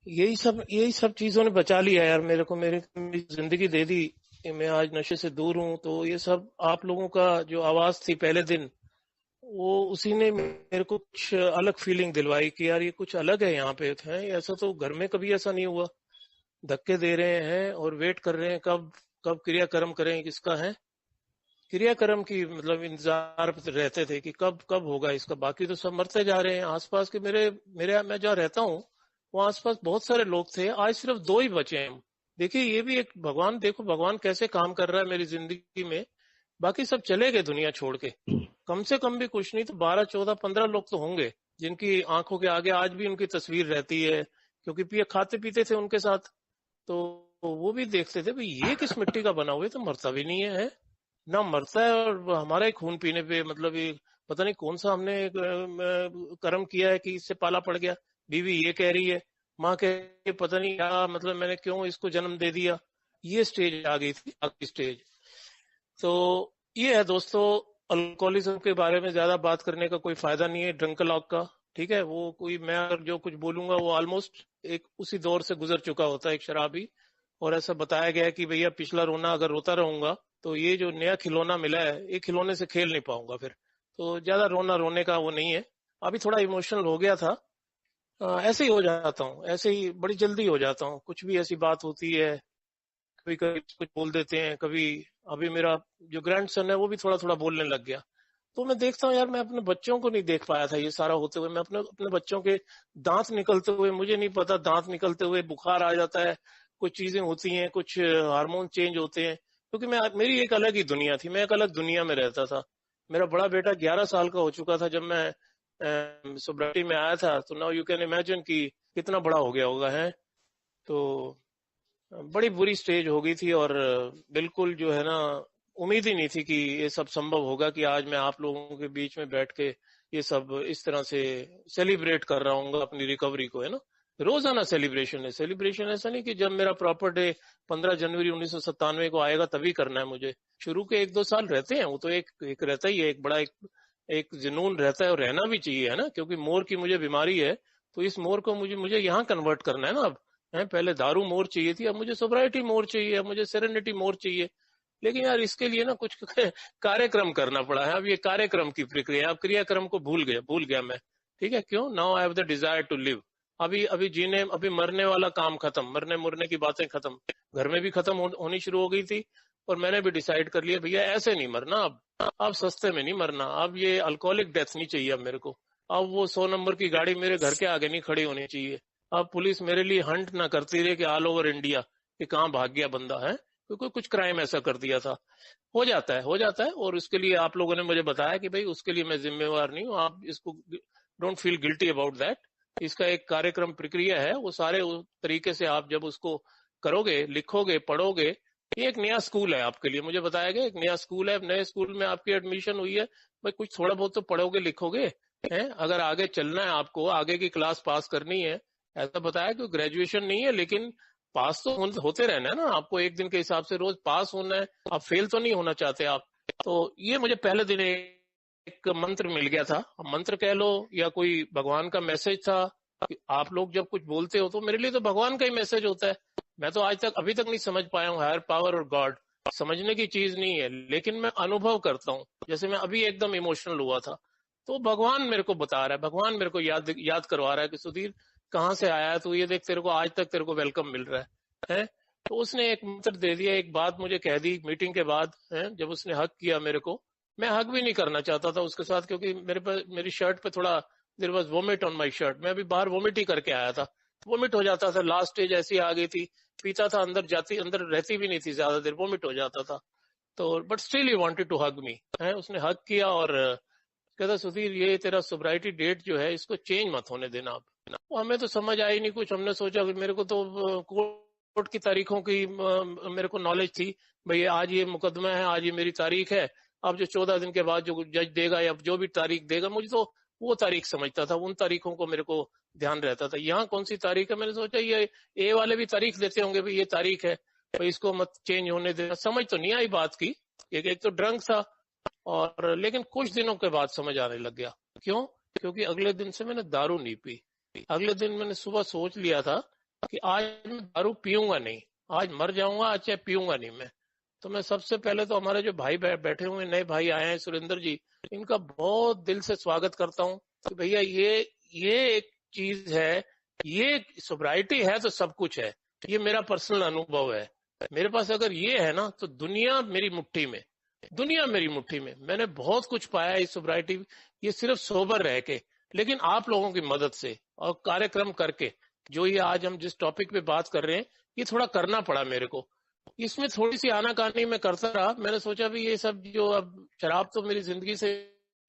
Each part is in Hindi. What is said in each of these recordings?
यही सब चीजों ने बचा लिया यार मेरे को, मेरी जिंदगी दे दी कि मैं आज नशे से दूर हूँ। तो ये सब आप लोगों का जो आवाज थी पहले दिन, वो उसी ने मेरे को कुछ अलग फीलिंग दिलवाई कि यार ये कुछ अलग है यहाँ पे है। ऐसा तो घर में कभी ऐसा नहीं हुआ। धक्के दे रहे हैं और वेट कर रहे हैं कब कब क्रियाक्रम करें किसका है। क्रियाक्रम की मतलब इंतजार पे रहते थे कि कब कब होगा इसका। बाकी तो सब मरते जा रहे हैं आसपास के। मेरे मेरे मैं जहाँ रहता हूँ वहाँ आसपास बहुत सारे लोग थे, आज सिर्फ दो ही बचे हैं। देखिए ये भी एक भगवान, देखो भगवान कैसे काम कर रहा है मेरी जिंदगी में। बाकी सब चले गए दुनिया छोड़ के। कम से कम भी कुछ नहीं तो 12 14 15 लोग तो होंगे जिनकी आंखों के आगे आज भी उनकी तस्वीर रहती है, क्योंकि पिए खाते पीते थे उनके साथ। तो वो भी देखते थे भाई ये किस मिट्टी का बना हुआ है, तो मरता भी नहीं है, ना मरता है और हमारा ही खून पीने पे मतलब ये पता नहीं कौन सा हमने कर्म किया है कि इससे पाला पड़ गया। बीवी ये कह रही है, माँ कह रही है, पता नहीं क्या मतलब मैंने क्यों इसको जन्म दे दिया। ये स्टेज आ गई थी, आखिरी स्टेज। तो ये है दोस्तों, अल्कोहलिज्म के बारे में ज्यादा बात करने का कोई फायदा नहीं है, ड्रंकलॉग का। ठीक है, वो कोई मैं अगर जो कुछ बोलूंगा वो ऑलमोस्ट एक उसी दौर से गुजर चुका होता है, एक शराबी। और ऐसा बताया गया है कि भैया पिछला रोना अगर रोता रहूंगा तो ये जो नया खिलौना मिला है ये खिलौने से खेल नहीं पाऊंगा फिर। तो ज्यादा रोना रोने का वो नहीं है। अभी थोड़ा इमोशनल हो गया था। ऐसे ही हो जाता हूँ, ऐसे ही बड़ी जल्दी हो जाता हूँ, कुछ भी ऐसी बात होती है कभी कभी कुछ बोल देते हैं कभी। अभी मेरा जो ग्रैंड सन है वो भी थोड़ा थोड़ा बोलने लग गया। तो मैं देखता हूँ यार, मैं अपने बच्चों को नहीं देख पाया था ये सारा होते हुए। मैं अपने अपने बच्चों के दांत निकलते हुए, मुझे नहीं पता दांत निकलते हुए बुखार आ जाता है, कुछ चीजें होती हैं, कुछ हार्मोन चेंज होते हैं। क्योंकि मैं मेरी एक अलग ही दुनिया थी, मैं एक अलग दुनिया में रहता था। मेरा बड़ा बेटा 11 साल का हो चुका था जब मैं सोब्राइटी में आया था। तो नाउ यू कैन इमेजिन कि कितना बड़ा हो गया होगा है। तो बड़ी बुरी स्टेज हो गई थी और बिल्कुल जो है ना, उम्मीद ही नहीं थी कि ये सब संभव होगा कि आज मैं आप लोगों के बीच में बैठ के ये सब इस तरह से सेलिब्रेट कर रहा हूँ अपनी रिकवरी को, है ना। रोजाना सेलिब्रेशन है, सेलिब्रेशन ऐसा नहीं कि जब मेरा प्रॉपर डे 15 जनवरी 1997 को आएगा तभी करना है मुझे। शुरू के 1 2 साल रहते हैं वो तो एक रहता ही है, एक बड़ा एक जुनून रहता है और रहना भी चाहिए, है ना। क्योंकि मोर की मुझे बीमारी है, तो इस मोर को मुझे मुझे यहाँ कन्वर्ट करना है ना अब। है, पहले दारू मोर चाहिए थी, अब मुझे सोब्राइटी मोर चाहिए, अब मुझे सेरेनिटी मोर चाहिए। लेकिन यार इसके लिए ना कुछ कार्यक्रम करना पड़ा है। अब ये कार्यक्रम की प्रक्रिया, अब क्रियाक्रम को भूल गया मैं। ठीक है, क्यों, now I have the desire to live. अभी अभी जीने, अभी मरने वाला काम खत्म, मरने मुरने की बातें खत्म, घर में भी खत्म होनी शुरू हो गई थी। और मैंने भी डिसाइड कर लिया भैया ऐसे नहीं मरना अब सस्ते में नहीं मरना। अब ये अल्कोहलिक डेथ नहीं चाहिए अब मेरे को। अब वो 100 नंबर की गाड़ी मेरे घर के आगे नहीं खड़ी होनी चाहिए। अब पुलिस मेरे लिए हंट ना करती रहे कि ऑल ओवर इंडिया कि कहाँ भाग गया बंदा है, क्योंकि कुछ क्राइम ऐसा कर दिया था। हो जाता है, हो जाता है। और उसके लिए आप लोगों ने मुझे बताया कि भाई उसके लिए मैं जिम्मेवार नहीं हूँ, आप इसको don't feel guilty about that. इसका एक कार्यक्रम प्रक्रिया है, वो सारे उस तरीके से आप जब उसको करोगे, लिखोगे, पढ़ोगे। ये एक नया स्कूल है आपके लिए, मुझे बताया गया एक नया स्कूल है। नए स्कूल में आपकी एडमिशन हुई है, भाई कुछ थोड़ा बहुत तो पढ़ोगे लिखोगे, हैं। अगर आगे चलना है, आपको आगे की क्लास पास करनी है, ऐसा बताया कि ग्रेजुएशन नहीं है लेकिन पास तो होते रहना है ना आपको, एक दिन के हिसाब से रोज पास होना है, आप फेल तो नहीं होना चाहते आप। तो ये मुझे पहले दिन एक मंत्र मिल गया था, मंत्र कह लो या कोई भगवान का मैसेज था। कि आप लोग जब कुछ बोलते हो तो मेरे लिए तो भगवान का ही मैसेज होता है। मैं तो आज तक अभी तक नहीं समझ पाया हूँ हायर पावर और गॉड, समझने की चीज नहीं है, लेकिन मैं अनुभव करता हूँ। जैसे मैं अभी एकदम इमोशनल हुआ था, तो भगवान मेरे को बता रहा है, भगवान मेरे को याद याद करवा रहा है कि सुधीर कहाँ से आया है, तो ये देख तेरे को आज तक तेरे को वेलकम मिल रहा है। तो उसने एक मंत्र दे दिया, एक बात मुझे कह दी मीटिंग के बाद, है जब उसने हक किया मेरे को। मैं हक भी नहीं करना चाहता था उसके साथ, क्योंकि मेरे पे मेरी शर्ट पे थोड़ा there was vomit on my shirt. मैं अभी बाहर वोमिट ही करके आया था, वोमिट हो जाता था, लास्ट स्टेज ऐसी आ गई थी। पीता था, अंदर जाती, अंदर रहती भी नहीं थी ज्यादा देर, वोमिट हो जाता था। तो but still he wanted to hug me, है उसने हक किया और कहता सुधीर ये तेरा सोब्राइटी डेट जो है इसको चेंज मत होने देना आप। वो हमें तो समझ आई नहीं कुछ, हमने सोचा कि मेरे को तो कोर्ट की तारीखों की मेरे को नॉलेज थी, भाई आज ये मुकदमा है, आज ये मेरी तारीख है। अब जो 14 दिन के बाद जो जज देगा या जो भी तारीख देगा, मुझे तो वो तारीख समझता था, उन तारीखों को मेरे को ध्यान रहता था। यहाँ कौन सी तारीख है, मैंने सोचा ये ए वाले भी तारीख देते होंगे, भाई ये तारीख है, भाई इसको मत चेंज होने देना। समझ तो नहीं आई बात की, एक तो ड्रंक था। और लेकिन कुछ दिनों के बाद समझ आने लग गया। क्यों? क्योंकि अगले दिन से मैंने दारू नहीं पी। अगले दिन मैंने सुबह सोच लिया था कि आज मैं दारू पीऊंगा नहीं, आज मर जाऊंगा, आज चाहे पीऊंगा नहीं मैं। तो मैं सबसे पहले तो हमारे जो भाई बैठे हुए नए भाई आए हैं, सुरेंद्र जी, इनका बहुत दिल से स्वागत करता हूँ कि भैया ये एक चीज है, ये सोब्राइटी है तो सब कुछ है। ये मेरा पर्सनल अनुभव है। मेरे पास अगर ये है ना तो दुनिया मेरी मुट्ठी में, दुनिया मेरी मुट्ठी में। मैंने बहुत कुछ पाया इस सोब्राइटी, ये सिर्फ सोबर रह के, लेकिन आप लोगों की मदद से और कार्यक्रम करके, जो ये आज हम जिस टॉपिक पे बात कर रहे हैं, ये थोड़ा करना पड़ा मेरे को। इसमें थोड़ी सी आनाकानी मैं करता रहा। मैंने सोचा भी ये सब जो अब शराब तो मेरी जिंदगी से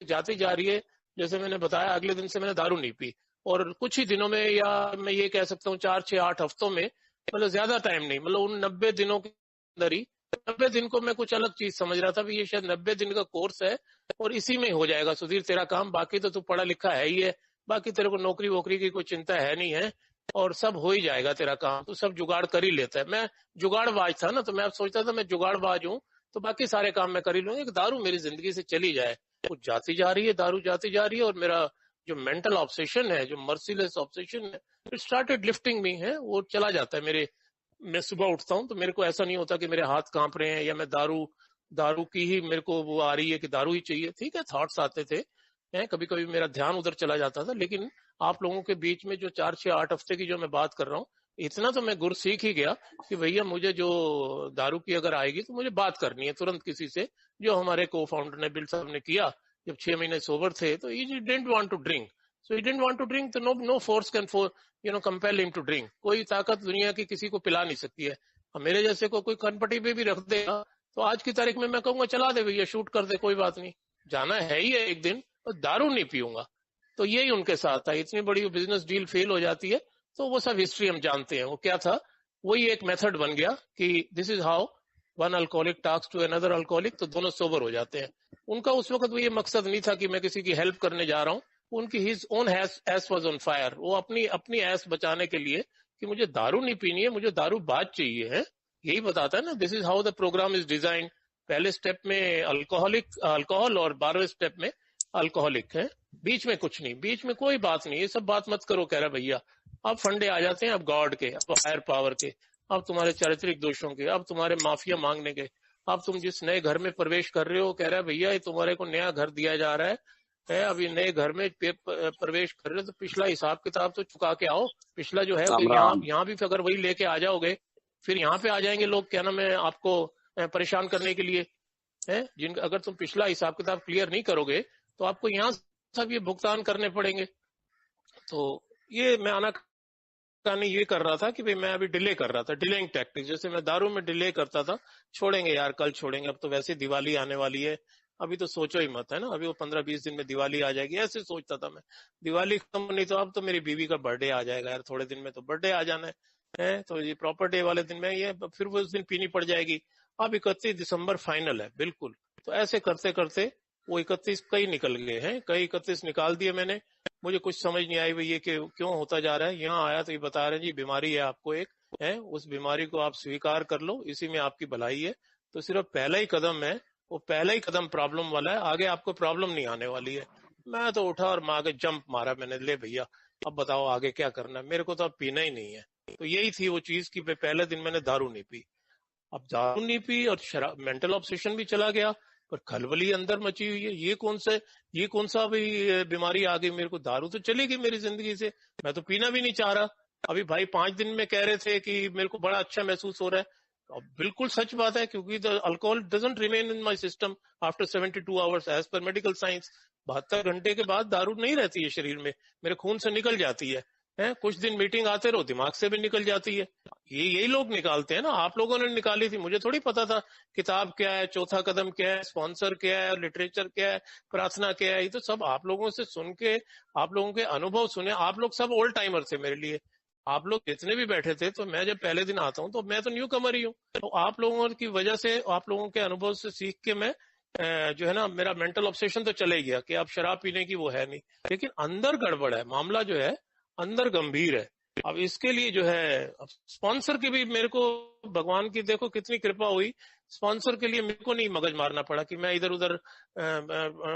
जाती जा रही है, जैसे मैंने बताया अगले दिन से मैंने दारू नहीं पी, और कुछ ही दिनों में, या मैं ये कह सकता हूँ 4 6 8 हफ्तों में, मतलब ज्यादा टाइम नहीं, मतलब उन 90 दिनों के अंदर ही, 90 दिन को मैं कुछ अलग चीज समझ रहा था भी ये शायद 90 दिन का कोर्स है और इसी में हो जाएगा सुधीर तेरा काम, बाकी तो तू पढ़ा लिखा है ही है, बाकी तेरे को नौकरी वोकरी की कोई चिंता है नहीं है, और सब हो ही जाएगा तेरा काम, तो सब जुगाड़ कर ही लेता है। मैं जुगाड़बाज था ना, तो मैं अब सोचता था मैं जुगाड़बाज हूँ तो बाकी सारे काम मैं कर ही लूंगा, एक दारू मेरी जिंदगी से चली जाए। वो जाती जा रही है, दारू जाती जा रही है, और मेरा जो मेंटल ऑब्सेशन है, जो मर्सीलेस ऑब्सेशन है, इट स्टार्टेड लिफ्टिंग मी, है वो चला जाता है मेरे। मैं सुबह उठता हूँ तो मेरे को ऐसा नहीं होता कि मेरे हाथ कांप रहे हैं या मैं दारू दारू की ही मेरे को वो आ रही है कि दारू ही चाहिए। ठीक है, थॉट्स आते थे, हैं कभी कभी मेरा ध्यान उधर चला जाता था, लेकिन आप लोगों के बीच में जो 4 6 8 हफ्ते की जो मैं बात कर रहा हूँ, इतना तो मैं गुर सीख ही गया कि भैया मुझे जो दारू की अगर आएगी तो मुझे बात करनी है तुरंत किसी से, जो हमारे को फाउंडर ने, बिल साहब ने किया। जब 6 महीने सोबर थे तो he didn't want to drink, so he didn't want to drink, तो no no force can compel him to drink. कोई ताकत दुनिया की किसी को पिला नहीं सकती है। अब मेरे जैसे को कोई कनपट्टी पे भी रख देगा तो आज की तारीख में मैं कहूंगा चला दे भैया, शूट कर दे, कोई बात नहीं, जाना है ही है एक दिन, और दारू नहीं पीऊंगा। तो यही उनके साथ था। इतनी बड़ी बिजनेस डील फेल हो जाती है तो वो सब हिस्ट्री हम जानते हैं वो क्या था। वही एक मेथड बन गया कि this is how one alcoholic talks to another alcoholic, तो दोनों सोबर हो जाते हैं। उनका उस वक्त वो ये मकसद नहीं था कि मैं किसी की हेल्प करने जा रहा हूँ, उनकी his own S was on fire. वो अपनी अपनी एस बचाने के लिए कि मुझे दारू नहीं पीनी है, मुझे दारू बात चाहिए है, यही बताता है ना, this is how the program is design. पहले स्टेप में अल्कोहल और 12वें स्टेप में अल्कोहलिक है, बीच में कुछ नहीं, बीच में कोई बात नहीं, ये सब बात मत करो, कह रहा भैया। अब फंडे आ जाते हैं, अब गॉड के, अब हायर पावर के, अब तुम्हारे चारित्रिक दोषों के, अब तुम्हारे माफिया मांगने के। अब तुम जिस नए घर में प्रवेश कर रहे हो, कह रहा है भैया ये तुम्हारे को नया घर दिया जा रहा है, अब ये नए घर में प्रवेश कर रहे हो तो पिछला हिसाब किताब तो चुका के आओ। पिछला जो है राम यहाँ राम। यहाँ भी अगर वही लेके आ जाओगे, फिर यहाँ पे आ जाएंगे लोग, क्या नाम है, आपको परेशान करने के लिए है। जिनका अगर तुम पिछला हिसाब किताब क्लियर नहीं करोगे तो आपको यहाँ सब ये भुगतान करने पड़ेंगे। तो ये मैं आना नहीं ये कर रहा था कि भाई मैं अभी डिले कर रहा था, डिलेइंग टैक्टिक, जैसे मैं दारू में डिले करता था, छोड़ेंगे यार कल छोड़ेंगे, अब तो वैसे दिवाली आने वाली है, अभी तो सोचो ही मत, है ना, अभी वो 15 20 दिन में दिवाली आ जाएगी, ऐसे सोचता था मैं। दिवाली खत्म नहीं तो अब तो मेरी बीवी का बर्थडे आ जाएगा यार, थोड़े दिन में तो बर्थडे आ जाना है, तो ये प्रॉपर डे वाले दिन में ये फिर वो उस दिन पीनी पड़ जाएगी। अब 31 दिसंबर फाइनल है बिल्कुल। तो ऐसे करते करते वो 31 कई निकल गए हैं, कई 31 निकाल दिए मैंने। मुझे कुछ समझ नहीं आई भैया कि क्यों होता जा रहा है। यहाँ आया तो ये बता रहे हैं जी बीमारी है आपको एक, है उस बीमारी को आप स्वीकार कर लो, इसी में आपकी भलाई है। तो सिर्फ पहला ही कदम है, वो पहला ही कदम प्रॉब्लम वाला है, आगे आपको प्रॉब्लम नहीं आने वाली है। मैं तो उठा और आगे जंप मारा मैंने, ले भैया अब बताओ आगे क्या करना है, मेरे को तो अब पीना ही नहीं है। तो यही थी वो चीज कि पहले दिन मैंने दारू नहीं पी। अब दारू नहीं पी और शराब, मेंटल ऑब्सेशन भी चला गया, पर खलबली अंदर मची हुई है। ये कौन सा अभी बीमारी आ गई मेरे को, दारू तो चलेगी मेरी जिंदगी से, मैं तो पीना भी नहीं चाह रहा। अभी भाई 5 दिन में कह रहे थे कि मेरे को बड़ा अच्छा महसूस हो रहा है, अब बिल्कुल सच बात है, क्योंकि the alcohol doesn't remain in my system after 72 hours as per medical science. 72 घंटे के बाद दारू नहीं रहती है शरीर में, मेरे खून से निकल जाती है, कुछ दिन मीटिंग आते रहो दिमाग से भी निकल जाती है। ये यही लोग निकालते हैं ना, आप लोगों ने निकाली थी, मुझे थोड़ी पता था किताब क्या है, चौथा कदम क्या है, स्पॉन्सर क्या है, लिटरेचर क्या है, प्रार्थना क्या है, ये तो सब आप लोगों से सुन के, आप लोगों के अनुभव सुने। आप लोग सब ओल्ड टाइमर थे मेरे लिए, आप लोग जितने भी बैठे थे, तो मैं जब पहले दिन आता हूँ तो मैं तो न्यू कमर ही हूँ। तो आप लोगों की वजह से, आप लोगों के अनुभव से सीख के मैं जो है ना, मेरा मेंटल ऑब्सेशन तो चले गया कि अब शराब पीने की वो है नहीं, लेकिन अंदर गड़बड़ है, मामला जो है अंदर गंभीर है। अब इसके लिए जो है, अब स्पॉन्सर की भी मेरे को, भगवान की देखो कितनी कृपा हुई, स्पॉन्सर के लिए मेरे को नहीं मगज मारना पड़ा कि मैं इधर उधर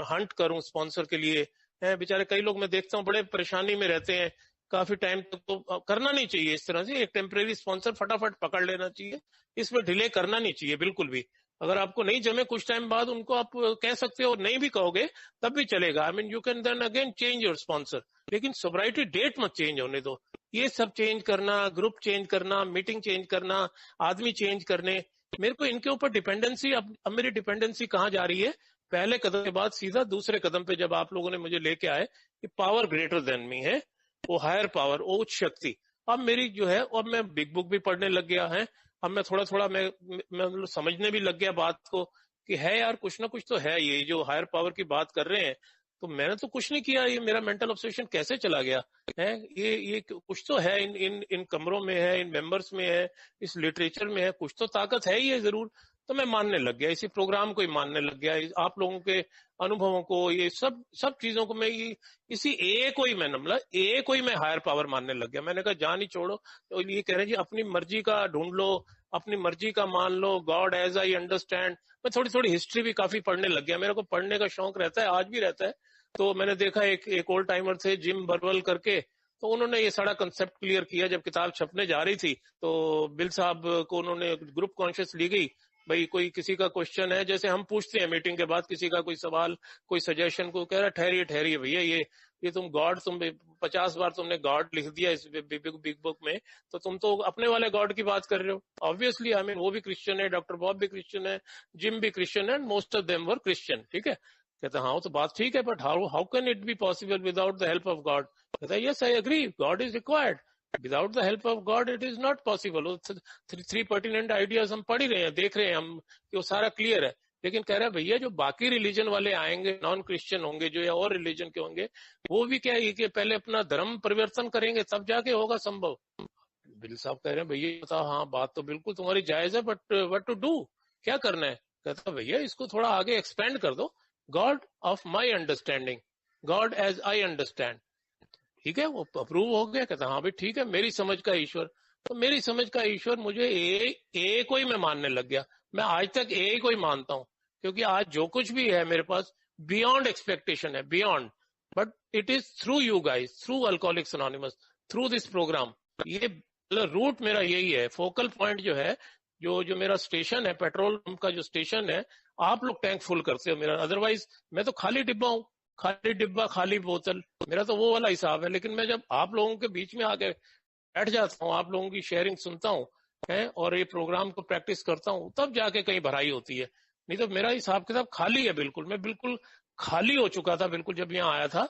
हंट करूं स्पॉन्सर के लिए। बेचारे कई लोग मैं देखता हूँ बड़े परेशानी में रहते हैं, काफी टाइम तक तो करना नहीं चाहिए इस तरह से। एक टेम्परेरी स्पॉन्सर फटाफट पकड़ लेना चाहिए, इसमें डिले करना नहीं चाहिए बिल्कुल भी। अगर आपको नहीं जमे कुछ टाइम बाद उनको आप कह सकते हो, नहीं भी कहोगे तब भी चलेगा। I mean you can then again change your sponsor, लेकिन सोब्राइटी डेट मत चेंज होने दो। ये सब चेंज करना, ग्रुप चेंज करना, मीटिंग चेंज करना, आदमी चेंज करने, मेरे को इनके ऊपर डिपेंडेंसी, अब मेरी डिपेंडेंसी कहाँ जा रही है? पहले कदम के बाद सीधा दूसरे कदम पे जब आप लोगों ने मुझे लेके आए कि पावर ग्रेटर देन मी है, वो हायर पावर, वो उच्च शक्ति। अब मेरी जो है, अब मैं बिग बुक भी पढ़ने लग गया है। अब मैं थोड़ा थोड़ा मैं मतलब समझने भी लग गया बात को कि है यार कुछ ना कुछ तो है, ये जो हायर पावर की बात कर रहे हैं। तो मैंने तो कुछ नहीं किया, ये मेरा मेंटल ऑब्सेशन कैसे चला गया है? ये कुछ तो है इन कमरों में है, इन मेंबर्स में है, इस लिटरेचर में है, कुछ तो ताकत है ही है जरूर। तो मैं मानने लग गया, इसी प्रोग्राम को ही मानने लग गया, आप लोगों के अनुभवों को, ये सब सब चीजों को मैं इसी ए को ही मैं मतलब ए को ही मैं हायर पावर मानने लग गया। मैंने कहा जान ही छोड़ो। तो ये कह रहे हैं जी अपनी मर्जी का ढूंढ लो, अपनी मर्जी का मान लो, गॉड एज आई अंडरस्टैंड। मैं थोड़ी थोड़ी हिस्ट्री भी काफी पढ़ने लग गया, मेरे को पढ़ने का शौक रहता है, आज भी रहता है। तो मैंने देखा एक ओल्ड टाइमर थे जिम बर्वल करके, तो उन्होंने ये सारा कंसेप्ट क्लियर किया जब किताब छपने जा रही थी। तो बिल साहब को उन्होंने ग्रुप कॉन्शियस ली गई, भाई कोई किसी का क्वेश्चन है, जैसे हम पूछते हैं मीटिंग के बाद किसी का कोई सवाल, कोई सजेशन, को कह रहा ठहरिए ठहरिए भैया, ये तुम गॉड, तुम 50 बार तुमने गॉड लिख दिया इस बिग बुक में, तो तुम तो अपने वाले गॉड की बात कर रहे हो। ऑब्वियसली आई मीन वो भी क्रिश्चियन है, डॉक्टर बॉब भी क्रिश्चियन है, जिम भी क्रिश्चियन है, most of them were Christian. ठीक है, कहता हाँ वो तो बात ठीक है, but how can it be possible without the help of God? कहता yes I agree, God is required, without the help of God it is not possible. Three pertinent ideas हम पढ़ ही रहे हैं, देख रहे हैं हम कि वो सारा क्लियर है। लेकिन कह रहा है भैया जो बाकी रिलीजन वाले आएंगे, नॉन क्रिश्चियन होंगे जो, या और रिलीजन के होंगे, वो भी क्या है कि पहले अपना धर्म परिवर्तन करेंगे तब जाके होगा संभव। बिल साहब कह रहे हैं भैया बताओ, हाँ बात तो बिल्कुल तुम्हारी जायज है, बट व्हाट टू डू, क्या करना है? कहता भैया इसको थोड़ा आगे एक्सपेंड कर दो, God of my understanding, God as I understand. ठीक है, वो अप्रूव हो गया। कहता हाँ भाई ठीक है, मेरी समझ का ईश्वर। तो मेरी समझ का ईश्वर मुझे ए को ही मैं मानने लग गया। मैं आज तक ए को ही मानता हूँ, क्योंकि आज जो कुछ भी है मेरे पास बियॉन्ड एक्सपेक्टेशन है, beyond. But it is through you guys, through alcoholics anonymous, through this program. ये रूट मेरा यही है, फोकल पॉइंट जो है, जो मेरा स्टेशन है, पेट्रोल पंप का जो स्टेशन है, आप लोग टैंक फुल करते हो मेरा, अदरवाइज मैं तो खाली डिब्बा हूँ, खाली डिब्बा खाली बोतल, मेरा तो वो वाला हिसाब है। लेकिन मैं जब आप लोगों के बीच में आके बैठ जाता हूँ, आप लोगों की शेयरिंग सुनता हूँ है, और ये प्रोग्राम को प्रैक्टिस करता हूँ, तब जाके कहीं भराई होती है। नहीं तो मेरा हिसाब किताब खाली है बिल्कुल, मैं बिल्कुल खाली हो चुका था बिल्कुल जब यहाँ आया था।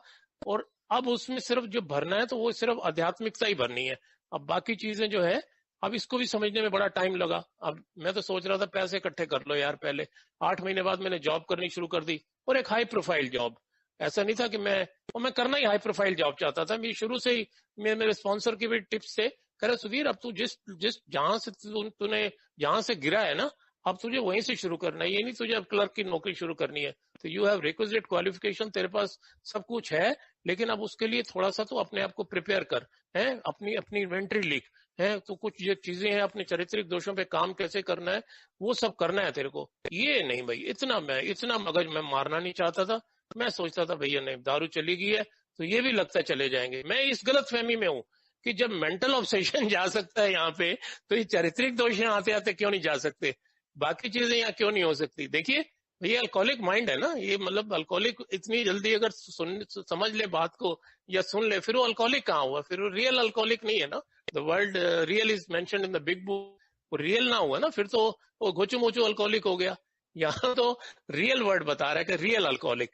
और अब उसमें सिर्फ जो भरना है तो वो सिर्फ आध्यात्मिकता ही भरनी है। अब बाकी चीजें जो है, अब इसको भी समझने में बड़ा टाइम लगा। अब मैं तो सोच रहा था पैसे इकट्ठे कर लो यार पहले। 8 महीने बाद मैंने जॉब करनी शुरू कर दी, और एक हाई प्रोफाइल जॉब। ऐसा नहीं था कि मैं करना ही हाई प्रोफाइल जॉब चाहता था। मैं शुरू से ही, मेरे स्पॉन्सर की भी टिप्स से कह रहे सुधीर अब तू जिस जिस जहां से तूने जहां से गिरा है ना, अब तुझे वहीं से शुरू करना है, ये नहीं तुझे अब क्लर्क की नौकरी शुरू करनी है। तो यू हैव रिक्विजिट क्वालिफिकेशन, तेरे पास सब कुछ है, लेकिन अब उसके लिए थोड़ा सा तो अपने आप को प्रिपेयर कर, है अपनी इन्वेंट्री लिख, है तो कुछ ये चीजें हैं, अपने चारित्रिक दोषों पे काम कैसे करना है, वो सब करना है तेरे को। ये नहीं भाई, इतना मगज मैं मारना नहीं चाहता था। मैं सोचता था भैया नहीं, दारू चली गई है तो ये भी लगता चले जाएंगे। मैं इस गलत फहमी में हूँ कि जब मेंटल ऑब्सेशन जा सकता है यहाँ पे, तो ये चारित्रिक दोष यहाँ आते आते क्यों नहीं जा सकते, बाकी चीजें यहाँ क्यों नहीं हो सकती? देखिए भैया अल्कोहलिक माइंड है ना ये, मतलब अल्कोहलिक इतनी जल्दी अगर समझ ले बात को या सुन ले, फिर वो अल्कोहलिक कहाँ हुआ? फिर वो रियल अल्कोहलिक नहीं है ना। The world real is mentioned in the big book, वो रियल ना हुआ ना, फिर तो वो घोचू मोचू अल्कोहलिक हो गया। यहाँ तो रियल वर्ड बता रहा है कि रियल अल्कोहलिक,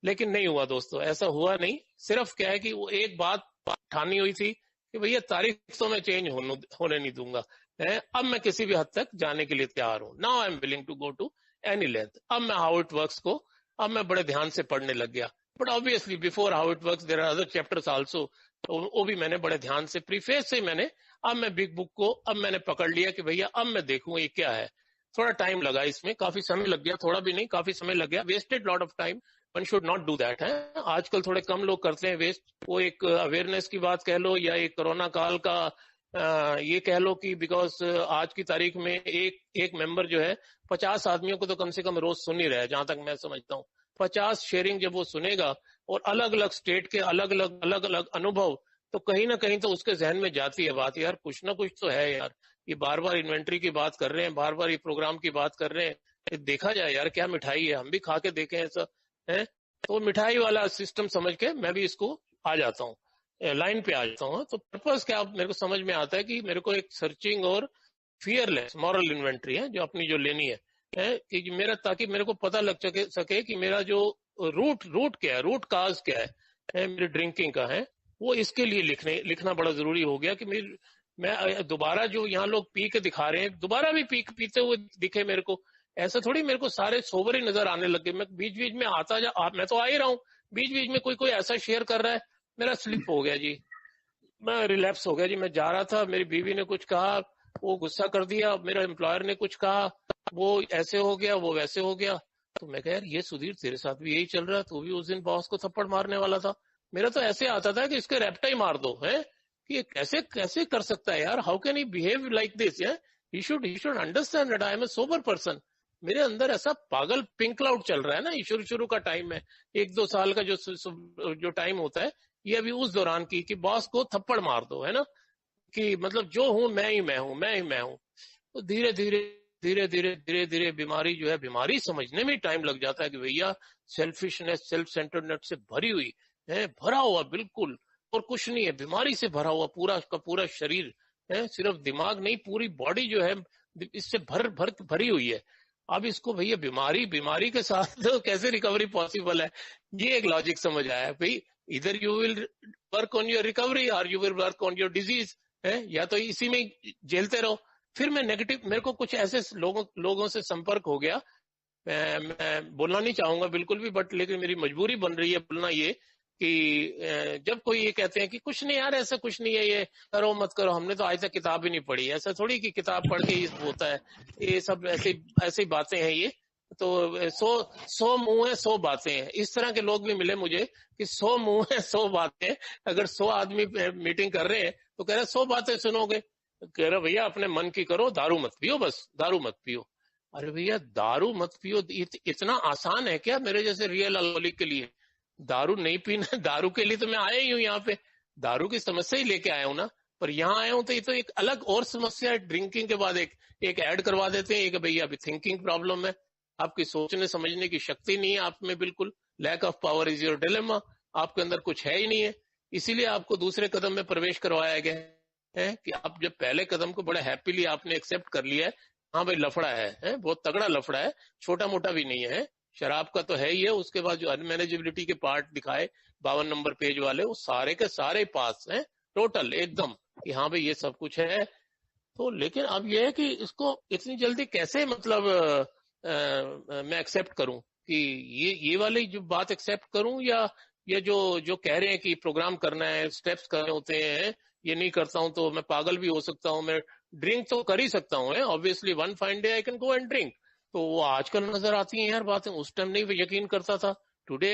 लेकिन नहीं हुआ दोस्तों, ऐसा हुआ नहीं। सिर्फ क्या है कि वो एक बात ठानी हुई थी कि भैया तारीख तो मैं चेंज होने नहीं दूंगा, है अब मैं किसी भी हद तक जाने के लिए तैयार हूँ। Now I am willing to go to any length. अब मैं हाउ इट वर्क्स को अब मैं बड़े ध्यान से पढ़ने लग गया। But obviously before how it works there are other chapters also, तो वो भी मैंने बड़े ध्यान से प्रीफेस से मैंने, अब मैं बिग बुक को अब मैंने पकड़ लिया कि भैया अब मैं देखूं ये क्या है। थोड़ा टाइम लगा इसमें, काफी समय लग गया, थोड़ा भी नहीं काफी समय लग गया, wasted lot of time. One should not do that है। आजकल थोड़े कम लोग करते हैं वेस्ट, वो एक अवेयरनेस की बात कह लो या एक कोरोना काल का ये कह लो कि बिकॉज आज की तारीख में एक मेंबर जो है 50 आदमियों को तो कम से कम रोज सुन ही रहा है, जहां तक मैं समझता हूँ। 50 शेयरिंग जब वो सुनेगा और अलग अलग स्टेट के अलग अलग अनुभव, तो कहीं ना कहीं तो उसके जहन में जाती है बात, यार कुछ ना कुछ तो है यार, ये बार बार इन्वेंट्री की बात कर रहे हैं, बार बार ये प्रोग्राम की बात कर रहे हैं, ये देखा जाए यार क्या मिठाई है, हम भी खा के देखें ऐसा है। तो मिठाई वाला सिस्टम समझ के मैं भी इसको आ जाता हूँ, लाइन पे आ जाता हूँ। तो पर्पस क्या मेरे को समझ में आता है कि मेरे को एक सर्चिंग और फियरलेस मॉरल इन्वेंट्री है जो अपनी जो लेनी है कि मेरा, ताकि मेरे को पता लग सके कि मेरा जो रूट क्या है, रूट काज क्या है मेरी ड्रिंकिंग का है, वो इसके लिए लिखना बड़ा जरूरी हो गया कि मैं दोबारा जो यहाँ लोग पी के दिखा रहे हैं दोबारा भी पीते हुए दिखे मेरे को, ऐसा थोड़ी मेरे को सारे सोबर ही नजर आने लगे। मैं बीच बीच में मैं तो आ ही रहा हूँ, बीच बीच में कोई ऐसा शेयर कर रहा है, मेरा स्लिप हो गया जी, मैं रिलैप्स हो गया जी, मैं जा रहा था, मेरी बीवी ने कुछ कहा, वो गुस्सा कर दिया, मेरा एम्प्लॉयर ने कुछ कहा, वो ऐसे हो गया, वो वैसे हो गया। तो मैं कह यार ये सुधीर तेरे साथ भी यही चल रहा है, तू भी उस दिन बॉस को थप्पड़ मारने वाला था। मेरा तो ऐसे आता था कि इसके रैप्टा ही मार दो, है कि ये कैसे कैसे कर सकता है यार, how can he behave like this, है he should understand that I am a sober person. मेरे अंदर ऐसा पागल पिंक क्लाउड चल रहा है ना, शुरू का टाइम है, 1-2 साल का जो टाइम होता है, ये अभी उस दौरान की कि बॉस को थप्पड़ मार दो, है ना, कि मतलब जो हूं मैं ही मैं हूं, मैं ही मैं हूं। तो धीरे धीरे धीरे धीरे धीरे धीरे बीमारी जो है, बीमारी समझने में टाइम लग जाता है कि भैया सेल्फिशनेस, सेल्फ सेंटर्डनेस से भरी हुई है, भरा हुआ बिल्कुल, और कुछ नहीं है, बीमारी से भरा हुआ पूरा का पूरा शरीर है, सिर्फ दिमाग नहीं पूरी बॉडी जो है इससे भरी हुई है। अब इसको भैया बीमारी के साथ तो कैसे रिकवरी पॉसिबल है, ये एक लॉजिक समझ आया भाई, इधर you will work on your recovery और you will work on your disease, है या तो इसी में झेलते रहो। फिर मैं मेरे को कुछ ऐसे लोगों से संपर्क हो गया, मैं बोलना नहीं चाहूंगा बिल्कुल भी, बट लेकिन मेरी मजबूरी बन रही है बोलना ये कि जब कोई ये कहते हैं कि कुछ नहीं यार ऐसा कुछ नहीं है, ये करो मत करो, हमने तो आज तक किताब ही नहीं पढ़ी, ऐसा थोड़ी कि किताब पढ़ के ये होता है, ये सब ऐसी बातें हैं ये। तो 100 मुंह है 100 बातें हैं, इस तरह के लोग भी मिले मुझे कि 100 मुंह है 100 बातें, अगर 100 आदमी मीटिंग कर रहे हैं तो कह रहे 100 बातें सुनोगे, कह रहे भैया अपने मन की करो, दारू मत पियो, बस दारू मत पियो। अरे भैया दारू मत पियो इतना आसान है क्या मेरे जैसे रियल अल्कोहलिक के लिए? दारू नहीं पीना, दारू के लिए तो मैं आया ही हूँ यहाँ पे, दारू की समस्या ही लेके आया हूँ ना, पर यहाँ आया हूँ तो ये तो एक अलग और समस्या है, ड्रिंकिंग के बाद एक ऐड करवा देते हैं, एक भैया अभी थिंकिंग प्रॉब्लम है, आपकी सोचने समझने की शक्ति नहीं है आप में, बिल्कुल lack of power is your dilemma, आपके अंदर कुछ है ही नहीं है, इसीलिए आपको दूसरे कदम में प्रवेश करवाया गया है कि आप जब पहले कदम को बड़ा हैप्पीली आपने एक्सेप्ट कर लिया है, हाँ भाई लफड़ा है बहुत तगड़ा लफड़ा है, छोटा मोटा भी नहीं है, शराब का तो है ही है, उसके बाद जो अनमैनेजेबिलिटी के पार्ट दिखाए 52 नंबर पेज वाले, वो सारे के सारे पास हैं टोटल एकदम कि हाँ भाई ये सब कुछ है। तो लेकिन अब ये है कि इसको इतनी जल्दी कैसे मतलब मैं एक्सेप्ट करूं कि ये वाली जो बात एक्सेप्ट करूं, या ये जो कह रहे हैं कि प्रोग्राम करना है, स्टेप्स करने होते हैं, ये नहीं करता हूं तो मैं पागल भी हो सकता हूं, मैं ड्रिंक तो कर ही सकता हूँ, obviously one fine day I can go and drink. तो वो आजकल नजर आती हैं यार बातें, उस टाइम नहीं यकीन करता था, टुडे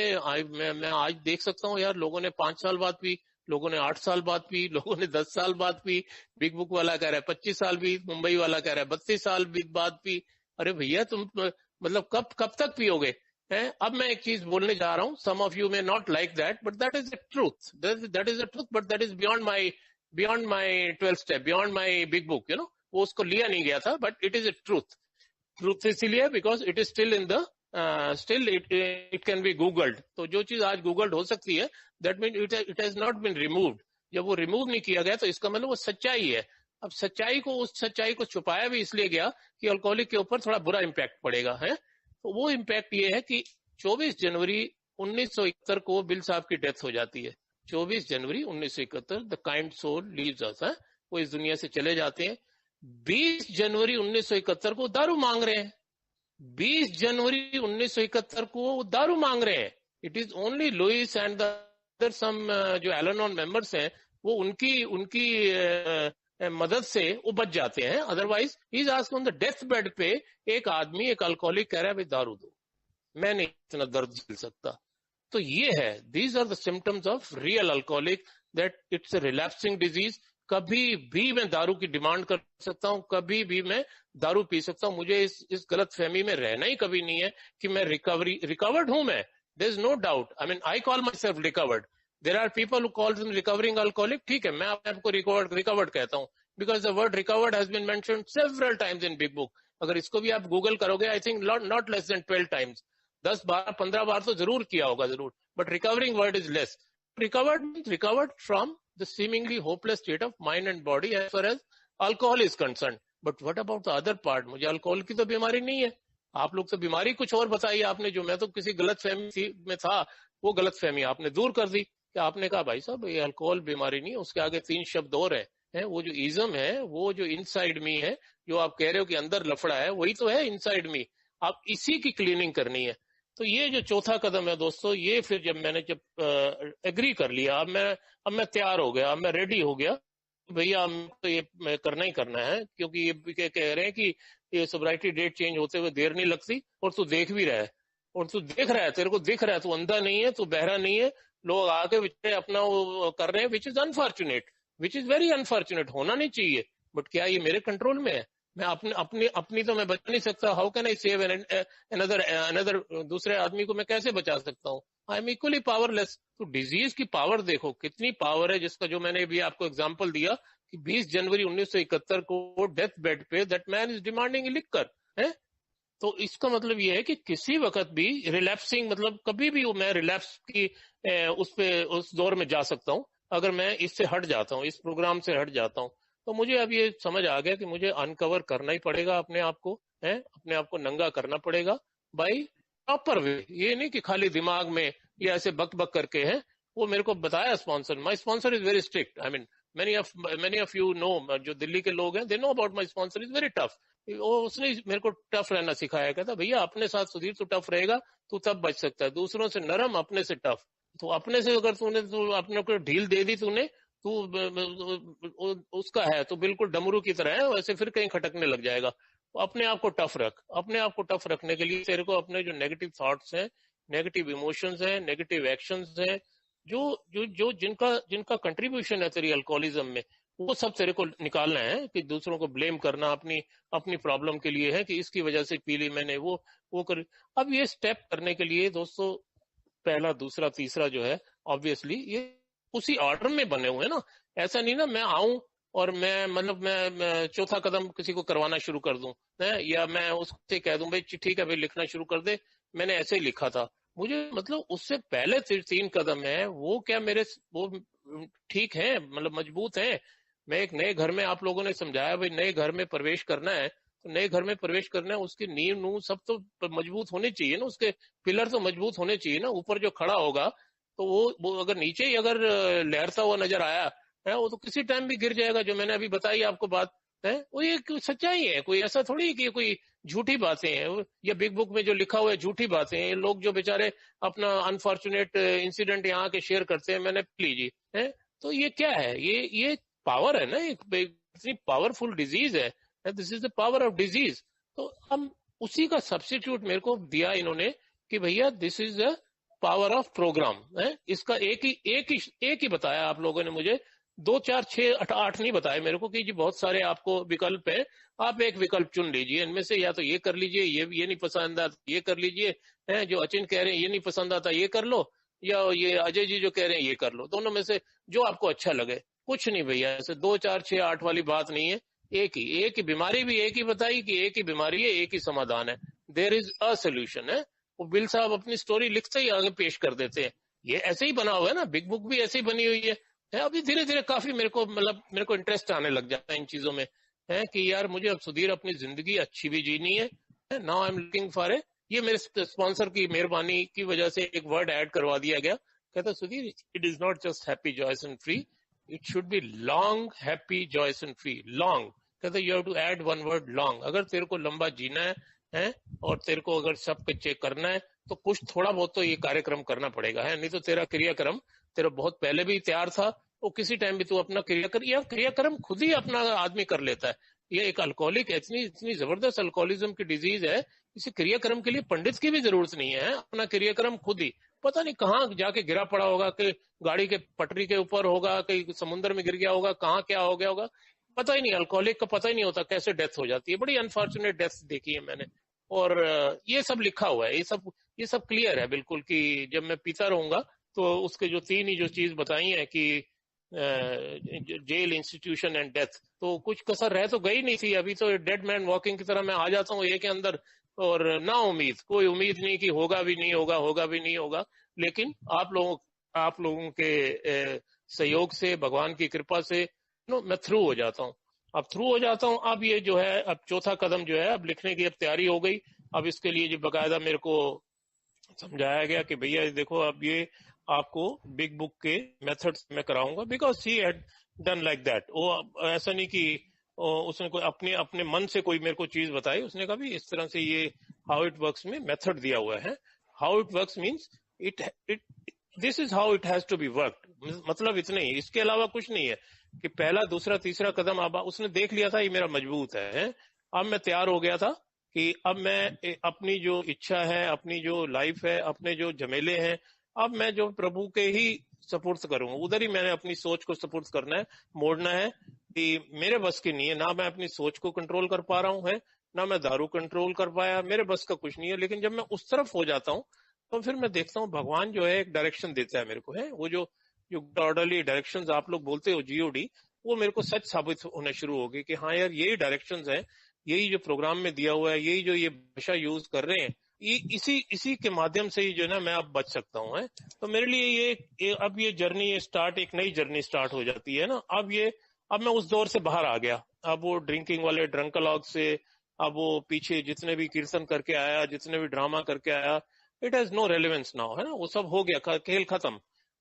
मैं आज देख सकता हूँ यार, लोगों ने 5 साल बाद पी, लोगों ने 8 साल बाद पी, लोगों ने 10 साल बाद पी, बिग बुक वाला कह रहा है 25 साल भी, मुंबई वाला कह रहा है 32 साल बाद पी। अरे भैया तुम मतलब कब तक पियोगे हैं? अब मैं एक चीज बोलने जा रहा हूँ, some of you may not like that but that is the truth, that is the truth, but that is beyond my 12 step, beyond my big book, you know, वो उसको लिया नहीं गया था, but it is a truth इसीलिए because it is still in the still it can be googled. तो जो चीज आज गूगल्ड हो सकती है, that mean it has not been removed. जब वो रिमूव नहीं किया गया तो इसका मतलब वो सच्चाई है। अब उस सच्चाई को छुपाया भी इसलिए गया कि अल्कोहलिक के ऊपर थोड़ा बुरा इम्पैक्ट पड़ेगा, है। तो वो इम्पैक्ट ये है कि 24 जनवरी 1971 को बिल साहब की डेथ हो जाती है। 24 जनवरी 1971 the kind soul leaves us, वो इस दुनिया से चले जाते हैं। 20 जनवरी 1971 को दारू मांग रहे हैं, 20 जनवरी 1971 को दारू मांग रहे हैं। It is only Louis and the other some जो एलानॉन मेंबर्स हैं, वो उनकी मदद से वो बच जाते हैं, otherwise he is asked on the death bed पे एक आदमी, एक अल्कोहलिक कह रहा है भाई दारू दो, मैं नहीं इतना दर्द झेल सकता। तो ये है, these are the symptoms of real alcoholic, that it's a relapsing disease. कभी भी मैं दारू की डिमांड कर सकता हूं, कभी भी मैं दारू पी सकता हूं, मुझे इस गलत फहमी में रहना ही कभी नहीं है कि मैं रिकवर्ड हूं। मैं, there is no doubt, I mean I call myself recovered, there are people who call them recovering alcoholic, ठीक है, मैं अपने आपको रिकवर्ड कहता हूँ, because the word recovered has been mentioned several times in big book. अगर इसको भी आप गूगल करोगे, I think not less than 12 times, 10 12 15 बार तो जरूर किया होगा जरूर, but recovering word is less. Recovered means recovered from the seemingly hopeless state of mind and body as far as alcohol is concern. But what about the other part? मुझे अल्कोहल की तो बीमारी नहीं है, आप लोग तो बीमारी कुछ और बताइए आपने, जो मैं तो किसी गलत फहमी में था, वो गलत फहमी आपने दूर कर दी कि आपने कहा भाई साहब ये अल्कोहल बीमारी नहीं, उसके आगे 3 शब्द और है, वो जो इज्म है, वो जो इनसाइड मी है, जो आप कह रहे हो कि अंदर लफड़ा है, वही तो है इनसाइड मी, आप इसी की क्लीनिंग करनी है. तो ये जो चौथा कदम है दोस्तों, ये फिर मैंने एग्री कर लिया, अब मैं तैयार हो गया, अब मैं रेडी हो गया, भैया हम तो ये करना ही करना है, क्योंकि ये कह रहे हैं कि ये सोब्राइटी डेट चेंज होते हुए देर नहीं लगती, और तू देख भी रहा है, और तू देख रहा है, तेरे को दिख रहा है, तू अंधा नहीं है, तू बहरा नहीं है, लोग आके बेचारे अपना वो कर रहे हैं, which is unfortunate, which is very unfortunate, होना नहीं चाहिए, बट क्या ये मेरे कंट्रोल में है? मैं अपनी तो मैं बचा नहीं सकता. How can I save another दूसरे आदमी को मैं कैसे बचा सकता हूँ? I am equally powerless. तो डिजीज की पावर देखो कितनी पावर है, जिसका जो मैंने भी आपको एग्जांपल दिया कि 20 जनवरी 1971 को डेथ बेड पे that man is demanding liquor है. तो इसका मतलब ये है कि किसी वक्त भी रिलैप्सिंग, मतलब कभी भी मैं रिलैप्स की उस दौर में जा सकता हूँ, अगर मैं इससे हट जाता हूँ, इस प्रोग्राम से हट जाता हूँ. तो मुझे अब ये समझ आ गया कि मुझे अनकवर करना ही पड़ेगा अपने आप को, है, अपने आप को नंगा करना पड़ेगा बाई प्रॉपर वे. ये नहीं कि खाली दिमाग में या ऐसे बक बक करके है. वो मेरे को बताया sponsor, my sponsor is very strict. I mean many of you know, जो दिल्ली के लोग हैं, they know about my sponsor is very tough. उसने मेरे को टफ रहना सिखाया, कहता भैया अपने साथ सुधीर तू टफ रहेगा, तू तब बच सकता है, दूसरों से नरम, अपने से टफ. तो अपने से अगर तू अपने को ढील दे दी तूने, तू उसका है तो बिल्कुल डमरू की तरह है, वैसे फिर कहीं खटकने लग जाएगा. तो अपने आप को टफ रख. अपने आप को टफ रखने के लिए तेरे को अपने जो नेगेटिव थॉट्स हैं, नेगेटिव इमोशंस हैं, नेगेटिव एक्शंस हैं, जो जो जो जिनका कंट्रीब्यूशन है तेरी अल्कोहलिज्म में, वो सब तेरे को निकालना है. कि दूसरों को ब्लेम करना अपनी प्रॉब्लम के लिए है कि इसकी वजह से पी ली मैंने, वो कर. अब ये स्टेप करने के लिए दोस्तों, पहला दूसरा तीसरा जो है, ऑब्वियसली ये उसी ऑर्डर में बने हुए हैं ना. ऐसा नहीं ना मैं आऊं और मैं चौथा कदम किसी को करवाना शुरू कर दूं, या मैं उससे कह दूं भाई ठीक है भाई लिखना शुरू कर दे, मैंने ऐसे ही लिखा था. मुझे मतलब उससे पहले 3 कदम है, वो क्या मेरे वो ठीक है, मतलब मजबूत है. मैं एक नए घर में, आप लोगों ने समझाया भाई नए घर में प्रवेश करना है, तो नए घर में प्रवेश करना है, उसकी नींव नूंव सब तो मजबूत होनी चाहिए ना, उसके पिलर तो मजबूत होने चाहिए ना. ऊपर जो खड़ा होगा तो वो अगर नीचे ही अगर लहरता हुआ नजर आया है, वो तो किसी टाइम भी गिर जाएगा. जो मैंने अभी बताई आपको बात है, वो ये सच्चाई है, कोई ऐसा थोड़ी कि कोई झूठी बातें हैं, या बिग बुक में जो लिखा हुआ है झूठी बातें हैं. लोग जो बेचारे अपना अनफॉर्चुनेट इंसिडेंट यहाँ के शेयर करते हैं, मैंने लीजिए है, तो ये क्या है? ये पावर है ना, इतनी पावरफुल डिजीज है. This is the power of disease. तो हम उसी का सब्स्टिट्यूट मेरे को दिया इन्होंने कि भैया this is the power of program है. इसका एक ही बताया आप लोगों ने मुझे, 2 4 6 8 नहीं बताए मेरे को कि जी बहुत सारे आपको विकल्प है, आप एक विकल्प चुन लीजिए इनमें से, या तो ये कर लीजिए, ये नहीं पसंद आता ये कर लीजिए, है जो अचिन कह रहे हैं ये नहीं पसंद आता ये कर लो, या ये अजय जी जो कह रहे हैं ये कर लो. दोनों में से जो आपको अच्छा लगे. कुछ नहीं भैया, ऐसे 2 4 6 8 वाली बात नहीं है. एक ही बीमारी भी एक ही बताई कि एक ही बीमारी है, एक ही समाधान है. देयर इज अ सोल्यूशन है. वो बिल साहब अपनी स्टोरी लिखते ही आगे पेश कर देते हैं. ये ऐसे ही बना हुआ है ना, बिग बुक भी ऐसे ही बनी हुई है. अभी धीरे धीरे काफी मेरे को इंटरेस्ट आने लग जाता है इन चीजों में, है कि यार मुझे अब सुधीर अपनी जिंदगी अच्छी भी जीनी है. Now I am looking for ये मेरे स्पॉन्सर की मेहरबानी की वजह से एक वर्ड ऐड करवा दिया गया. कहता Sudhir it is not just happy joyous and free, it should be long happy joyous and free. Long कहता you have to add one word long. अगर तेरे को लंबा जीना है और तेरे को अगर सब कुछ चेक करना है तो कुछ थोड़ा बहुत तो ये कार्यक्रम करना पड़ेगा, है नहीं तो तेरा क्रियाक्रम तेरा बहुत पहले भी तैयार था. वो किसी टाइम भी तू अपना क्रियाक्रम खुद ही अपना आदमी कर लेता है. ये एक अल्कोहलिक इतनी जबरदस्त अल्कोहलिज्म की डिजीज है, इसे क्रियाक्रम के लिए पंडित की भी जरूरत नहीं है. अपना क्रियाक्रम खुद ही, पता नहीं कहाँ जाके गिरा पड़ा होगा, कि गाड़ी के पटरी के ऊपर होगा, कहीं समुद्र में गिर गया होगा, कहाँ क्या हो गया होगा, पता ही नहीं. अल्कोहलिक का पता ही नहीं होता कैसे डेथ हो जाती है. बड़ी अनफॉर्चुनेट डेथ देखी है मैंने. और ये सब लिखा हुआ है, ये सब क्लियर है बिल्कुल कि जब मैं पीता रहूंगा तो उसके जो तीन ही जो चीज बताई है कि जेल, इंस्टीट्यूशन एंड डेथ, तो कुछ कसर रह तो गई नहीं थी। अभी तो डेड मैन वॉकिंग की तरह मैं आ जाता हूँ ये के अंदर, और ना उम्मीद, कोई उम्मीद नहीं कि होगा भी नहीं होगा, होगा भी नहीं होगा। लेकिन आप लोगों के सहयोग से, भगवान की कृपा से मैं थ्रू हो जाता हूँ। अब थ्रू हो जाता हूँ। अब ये जो है, अब चौथा कदम जो है, अब लिखने की अब तैयारी हो गई। अब इसके लिए जो बकायदा मेरे को समझाया गया कि भैया देखो, अब ये आपको बिग बुक के मेथड्स में कराऊंगा, because he had done like that. वो ऐसा नहीं कि उसने कोई अपने अपने मन से कोई मेरे को चीज बताई, उसने कहा भी इस तरह से ये हाउ इट वर्क्स में मेथड दिया हुआ है। How it works means it it this is how it has to be worked, मतलब इतना ही, इसके अलावा कुछ नहीं है कि पहला, दूसरा, तीसरा कदम। अब उसने देख लिया था ये मेरा मजबूत है। अब मैं तैयार हो गया था कि अब मैं अपनी जो इच्छा है, अपनी जो लाइफ है, अपने जो झमेले हैं, अब मैं जो प्रभु के ही सपुर्द करूंगा, उधर ही मैंने अपनी सोच को सपुर्द करना है, मोड़ना है। कि मेरे बस की नहीं है, ना मैं अपनी सोच को कंट्रोल कर पा रहा हूँ, है ना मैं दारू कंट्रोल कर पाया, मेरे बस का कुछ नहीं है। लेकिन जब मैं उस तरफ हो जाता हूँ तो फिर मैं देखता हूँ भगवान जो है एक डायरेक्शन देता है मेरे को, है वो जो जो ऑर्डरली डायरेक्शंस आप लोग बोलते हो, जीओडी, वो मेरे को सच साबित होने शुरू हो गई कि हाँ यार, यही डायरेक्शंस है, यही जो प्रोग्राम में दिया हुआ है, यही जो ये भाषा यूज कर रहे हैं, इसी इसी के माध्यम से ही जो है ना मैं अब बच सकता हूँ, है। तो मेरे लिए ये अब ये जर्नी, ये स्टार्ट, एक नई जर्नी स्टार्ट हो जाती है ना। अब मैं उस दौर से बाहर आ गया। अब वो ड्रिंकिंग वाले ड्रंकलॉग से, अब वो पीछे जितने भी कीर्तन करके आया, जितने भी ड्रामा करके आया, it has no relevance now, है ना। वो सब हो गया, खेल खत्म,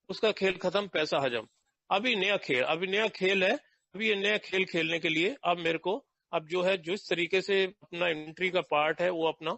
उसका खेल खत्म, पैसा हजम। अभी नया खेल है। अभी ये नया खेल खेलने के लिए अब मेरे को, अब जो है जिस तरीके से अपना एंट्री का पार्ट है वो अपना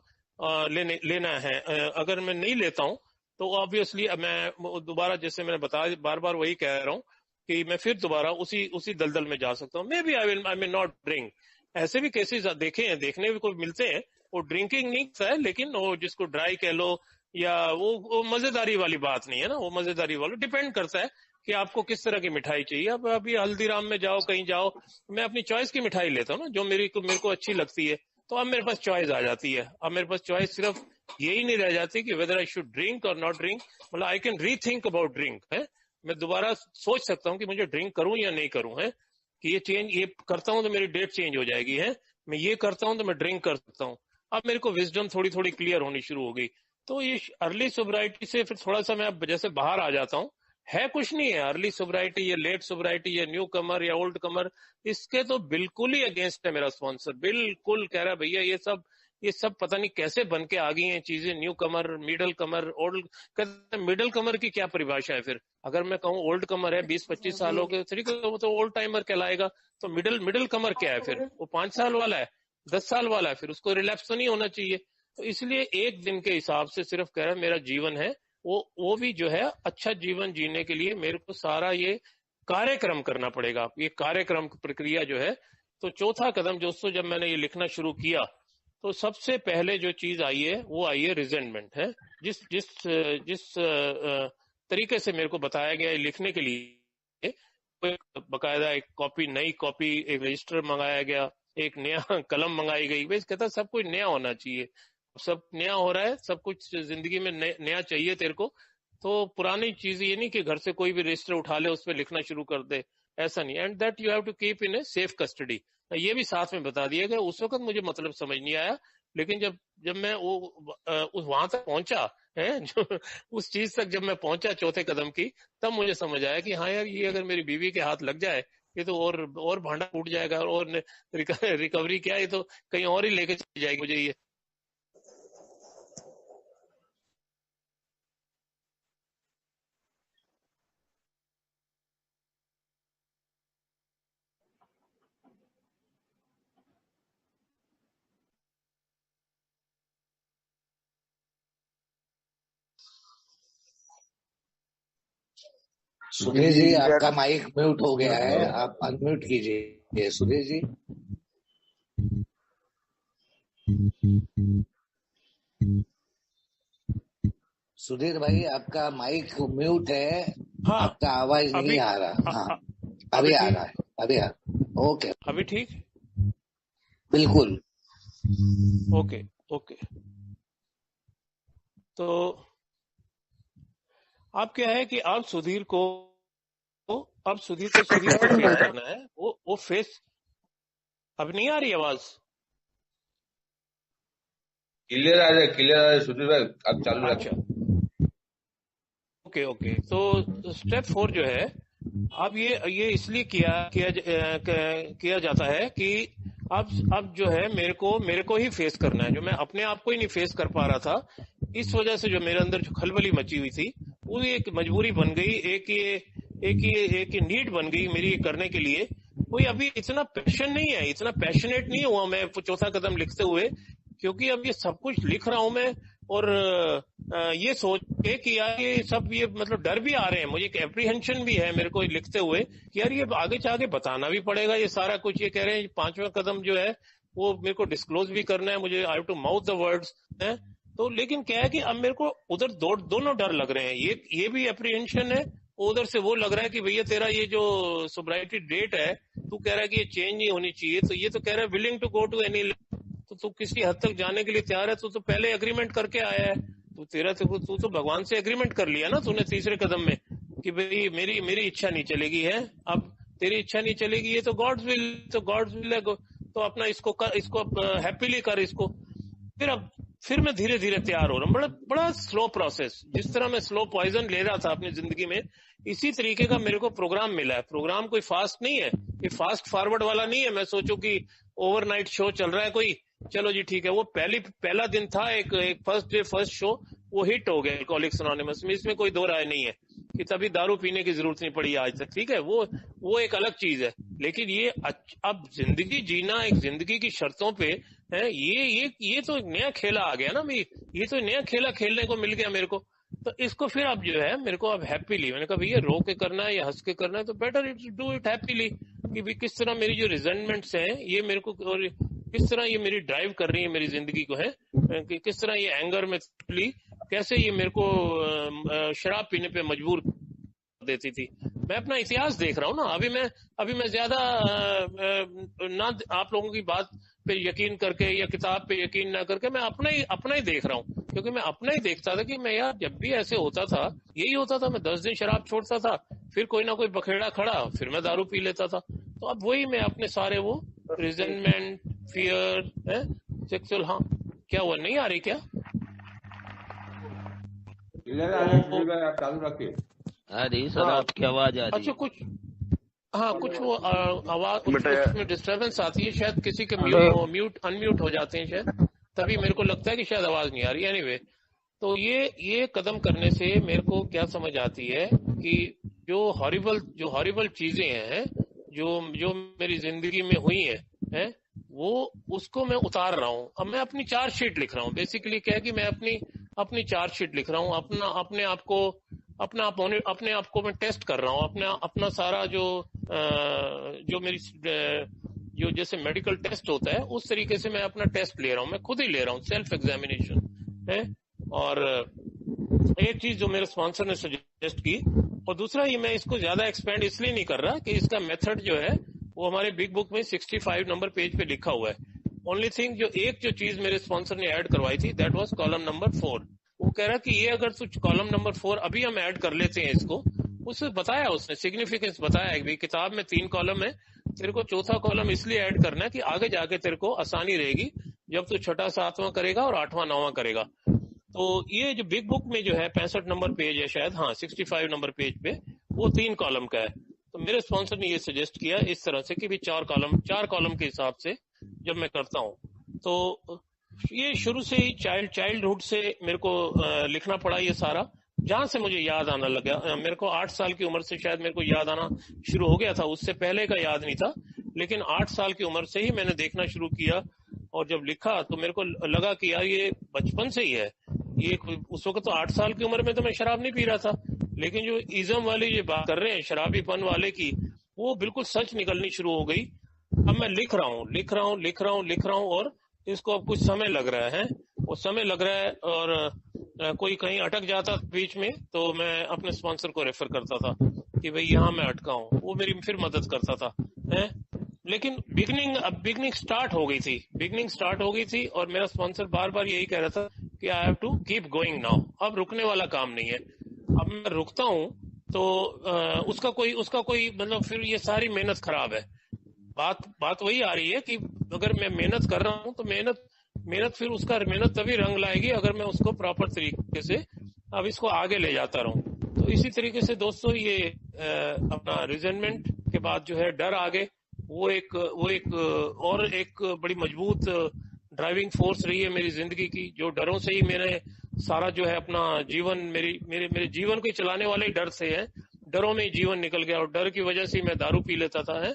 लेना है। अगर मैं नहीं लेता हूँ तो ऑब्वियसली मैं दोबारा, जैसे मैंने बताया, बार बार वही कह रहा हूँ कि मैं फिर दोबारा उसी उसी दलदल में जा सकता हूँ। Maybe I may not drink. ऐसे भी केसेस देखे हैं, देखने भी को मिलते हैं, वो ड्रिंकिंग नहीं है, लेकिन वो जिसको ड्राई कह लो, या वो मजेदारी वाली बात नहीं है ना। वो मजेदारी वाला डिपेंड करता है कि आपको किस तरह की मिठाई चाहिए। अब अभी हल्दीराम में जाओ, कहीं जाओ, मैं अपनी चॉइस की मिठाई लेता हूँ ना, जो मेरे को अच्छी लगती है। तो अब मेरे पास चॉइस आ जाती है। अब मेरे पास चॉइस सिर्फ यही नहीं रह जाती कि वेदर आई शुड ड्रिंक और नॉट ड्रिंक, मतलब I can rethink about drink, है। मैं दोबारा सोच सकता हूँ कि मुझे ड्रिंक करूं या नहीं करूं, है। कि ये करता हूं तो मेरी डेट चेंज हो जाएगी, है। मैं ये करता हूं तो मैं ड्रिंक कर सकता हूँ। अब मेरे को विजडम थोड़ी थोड़ी क्लियर होनी शुरू हो गई। तो ये अर्ली सोब्राइटी से फिर थोड़ा सा मैं अब जैसे बाहर आ जाता हूँ। है कुछ नहीं है अर्ली सोब्राइटी या लेट सोब्राइटी या न्यू कमर या ओल्ड कमर, इसके तो बिल्कुल ही अगेंस्ट है मेरा स्पॉन्सर। बिल्कुल कह रहा है भैया ये सब पता नहीं कैसे बन के आ गई हैं चीजें, न्यू कमर, मिडल कमर, ओल्ड। कहते मिडल कमर की क्या परिभाषा है फिर? अगर मैं कहूँ ओल्ड कमर है 20-25 सालों के, ठीक है, वो तो ओल्ड टाइमर कहलाएगा। तो मिडल मिडल कमर क्या है फिर? वो 5 साल वाला है, 10 साल वाला है, फिर उसको रिलैप्स तो नहीं होना चाहिए। तो इसलिए एक दिन के हिसाब से सिर्फ कह रहा है मेरा जीवन है, वो भी जो है अच्छा जीवन जीने के लिए मेरे को सारा ये कार्यक्रम करना पड़ेगा। ये कार्यक्रम प्रक्रिया जो है, तो चौथा कदम दोस्तों, जब मैंने ये लिखना शुरू किया तो सबसे पहले जो चीज आई है वो आई है रिजेंटमेंट, है। जिस जिस जिस तरीके से मेरे को बताया गया है लिखने के लिए, एक बकायदा एक कॉपी, नई कॉपी, एक रजिस्टर मंगाया गया, एक नया कलम मंगाई गई। भाई कहता सब कुछ नया होना चाहिए, सब नया हो रहा है, सब कुछ जिंदगी में नया चाहिए तेरे को। तो पुरानी चीज ये नहीं कि घर से कोई भी रजिस्टर उठा ले उस पर लिखना शुरू कर दे, ऐसा नहीं। And that you have to keep in a safe custody, ये भी साथ में बता दिया गया। उस वक्त मुझे मतलब समझ नहीं आया, लेकिन जब जब मैं उस वहां तक पहुंचा, है जो उस चीज तक जब मैं पहुंचा चौथे कदम की, तब मुझे समझ आया कि हाँ यार, ये अगर मेरी बीवी के हाथ लग जाए ये तो और भांडा फूट जाएगा, और रिकवरी क्या है, ये तो कहीं और ही लेके चली जाएगी मुझे ये। सुधीर जी, आपका माइक म्यूट हो गया है, आप अनम्यूट कीजिए सुधीर जी। सुधीर भाई, आपका माइक म्यूट है, हाँ, आपका आवाज नहीं आ रहा। हाँ, अभी आ रहा है, अभी आ रहा। ओके, अभी ठीक, बिल्कुल। Okay okay. तो अब क्या है कि अब सुधीर को सुधीर को फेस करना है। वो फेस, अब नहीं आ रही आवाज? क्लियर आ रहा है सुधीर भाई, अब चालू रखो। अच्छा, ओके। तो स्टेप 4 जो है, अब ये इसलिए किया जाता है कि अब जो है मेरे को ही फेस करना है, जो मैं अपने आप को ही नहीं फेस कर पा रहा था। इस वजह से जो मेरे अंदर जो खलबली मची हुई थी, वो एक मजबूरी बन गई, एक नीड बन गई मेरी करने के लिए। कोई अभी इतना पैशन नहीं है, इतना पैशनेट नहीं हुआ मैं चौथा कदम लिखते हुए, क्योंकि अब ये सब कुछ लिख रहा हूं मैं, और ये सोच के कि यार ये सब, ये मतलब डर भी आ रहे हैं मुझे, एक एप्रीहेंशन भी है मेरे को लिखते हुए कि यार ये आगे जाके बताना भी पड़ेगा ये सारा कुछ। ये कह रहे हैं 5वां कदम जो है वो मेरे को डिस्क्लोज भी करना है, मुझे I have to mouth the words है। तो लेकिन क्या है कि अब मेरे को उधर दोनों डर लग रहे हैं, ये भी एप्रीहेंशन है, उधर से वो लग रहा है कि भैया तेरा ये जो सोब्राइटी डेट है, तू कह रहा है कि ये चेंज नहीं होनी चाहिए, तो ये तो कह रहा है willing to go to any, तो तू किसी हद तक जाने के लिए तैयार है, तो पहले एग्रीमेंट करके आया है, तू तो भगवान से एग्रीमेंट कर लिया ना तूने तीसरे कदम में कि भाई मेरी इच्छा नहीं चलेगी है, अब तेरी इच्छा नहीं चलेगी, ये तो गॉड्स विल है, तो अपना इसको हैप्पीली कर इसको। फिर मैं धीरे धीरे तैयार हो रहा हूँ। बड़ा स्लो प्रोसेस, जिस तरह मैं स्लो पॉइजन ले रहा था अपनी जिंदगी में, इसी तरीके का मेरे को प्रोग्राम मिला है। प्रोग्राम कोई फास्ट नहीं है, ये फास्ट फॉरवर्ड वाला नहीं है, मैं सोचूं कि ओवरनाइट शो चल रहा है कोई, चलो जी ठीक है। वो पहला दिन था, एक फर्स्ट शो, वो हिट हो गया एल्कोहलिक्स एनोनिमस में, इसमें कोई दो राय नहीं है कि तभी दारू पीने की जरूरत नहीं पड़ी आज तक, ठीक है, वो एक अलग चीज है। लेकिन ये अब जिंदगी जीना एक जिंदगी की शर्तों पे है, ये तो एक नया खेला आ गया ना, ये तो नया खेला खेलने को मिल गया मेरे को। तो इसको फिर अब जो है मेरे को अब हैप्पीली, मैंने कहा भैया रो के करना है या हंस के करना है, तो better it do it happily, कि भी किस तरह मेरी जो रिजेंटमेंट्स हैं ये मेरे को, और किस तरह ये मेरी ड्राइव कर रही है मेरी जिंदगी को, है कि किस तरह ये एंगर में कैसे ये मेरे को शराब पीने पे मजबूर देती थी। मैं अपना इतिहास देख रहा हूँ ना, अभी मैं ज्यादा ना आप लोगों की बात पे यकीन करके या किताब पे यकीन ना करके मैं अपना ही देख रहा हूँ, क्योंकि मैं अपना ही देखता था कि मैं यार जब भी ऐसे होता था यही होता था, मैं 10 दिन शराब छोड़ता था, फिर कोई ना कोई बखेड़ा खड़ा, फिर मैं दारू पी लेता था। तो अब वही मैं अपने सारे वो रिजेंटमेंट, फियर है, सेक्सुअल, हाँ क्या हुआ, नहीं आ रही क्या? आप चालू रखिए। अरे सर आपकी आवाज आ रही है। अच्छा कुछ वो आवाज उसमें डिस्टर्बेंस आती है, शायद किसी के अनम्यूट हो जाते हैं शायद, तभी मेरे को लगता है कि शायद आवाज नहीं आ रही। एनीवे, तो ये कदम करने से मेरे को क्या समझ आती है कि जो हॉरिबल चीजें हैं जो मेरी जिंदगी में हुई है वो उसको मैं उतार रहा हूँ। अब मैं अपनी चार्जशीट लिख रहा हूँ, बेसिकली क्या है कि मैं अपनी चार्जशीट लिख रहा हूँ, अपने आप को मैं टेस्ट कर रहा हूँ, अपना सारा जो मेरी जो जैसे मेडिकल टेस्ट होता है उस तरीके से मैं अपना टेस्ट ले रहा हूँ, मैं खुद ही ले रहा हूँ, सेल्फ एग्जामिनेशन है। और एक चीज जो मेरे स्पॉन्सर ने सजेस्ट की, और दूसरा ये मैं इसको ज्यादा एक्सपेंड इसलिए नहीं कर रहा कि इसका मेथड जो है वो हमारे बिग बुक में 65 नंबर पेज पे लिखा हुआ है। ओनली थिंग जो चीज मेरे स्पॉन्सर ने ऐड करवाई थी, दैट वाज कॉलम नंबर 4। वो कह रहा कि ये अगर तू कॉलम नंबर 4 अभी हम ऐड कर लेते हैं इसको, उसने बताया, उसने सिग्निफिकेंस बताया कि किताब में 3 कॉलम है, तेरे को चौथा कॉलम इसलिए ऐड करना है कि आगे जाके तेरे को आसानी रहेगी जब तू 6वां 7वां करेगा और 8वां 9वां करेगा। तो ये जो बिग बुक में जो है 65 नंबर पेज है शायद, हाँ 65 नंबर पेज पे वो 3 कॉलम का है। तो मेरे स्पॉन्सर ने ये सजेस्ट किया इस तरह से कि भी 4 कॉलम के हिसाब से जब मैं करता हूँ, तो ये शुरू से ही चाइल्डहुड से मेरे को लिखना पड़ा ये सारा, जहां से मुझे याद आना लगा। मेरे को 8 साल की उम्र से शायद मेरे को याद आना शुरू हो गया था, उससे पहले का याद नहीं था, लेकिन 8 साल की उम्र से ही मैंने देखना शुरू किया। और जब लिखा तो मेरे को लगा कि यार ये बचपन से ही है, ये उस वक्त तो 8 साल की उम्र में तो मैं शराब नहीं पी रहा था, लेकिन जो इज्म वाली ये बात कर रहे हैं शराबीपन वाले की, वो बिल्कुल सच निकलनी शुरू हो गई। अब मैं लिख रहा हूँ और इसको अब कुछ समय लग रहा है, वो समय लग रहा है, और कोई कहीं अटक जाता बीच में तो मैं अपने स्पॉन्सर को रेफर करता था कि भाई यहाँ मैं अटका हूँ, वो मेरी फिर मदद करता था है। लेकिन बिगनिंग स्टार्ट हो गई थी और मेरा स्पॉन्सर बार बार यही कह रहा था कि I have to keep going now, अब रुकने वाला काम नहीं है। अब मैं रुकता हूँ तो उसका कोई मतलब फिर ये सारी मेहनत खराब है। बात वही आ रही है कि अगर मैं मेहनत कर रहा हूँ तो मेहनत फिर उसका मेहनत तभी रंग लाएगी अगर मैं उसको प्रॉपर तरीके से अब इसको आगे ले जाता रहूं। तो इसी तरीके से दोस्तों ये अपना रिजेंटमेंट के बाद जो है डर आगे वो एक और एक बड़ी मजबूत ड्राइविंग फोर्स रही है मेरी जिंदगी की। जो डरों से ही मैंने सारा जो है अपना जीवन मेरे जीवन को चलाने वाले डर से है। डरों में ही जीवन निकल गया और डर की वजह से मैं दारू पी लेता था है।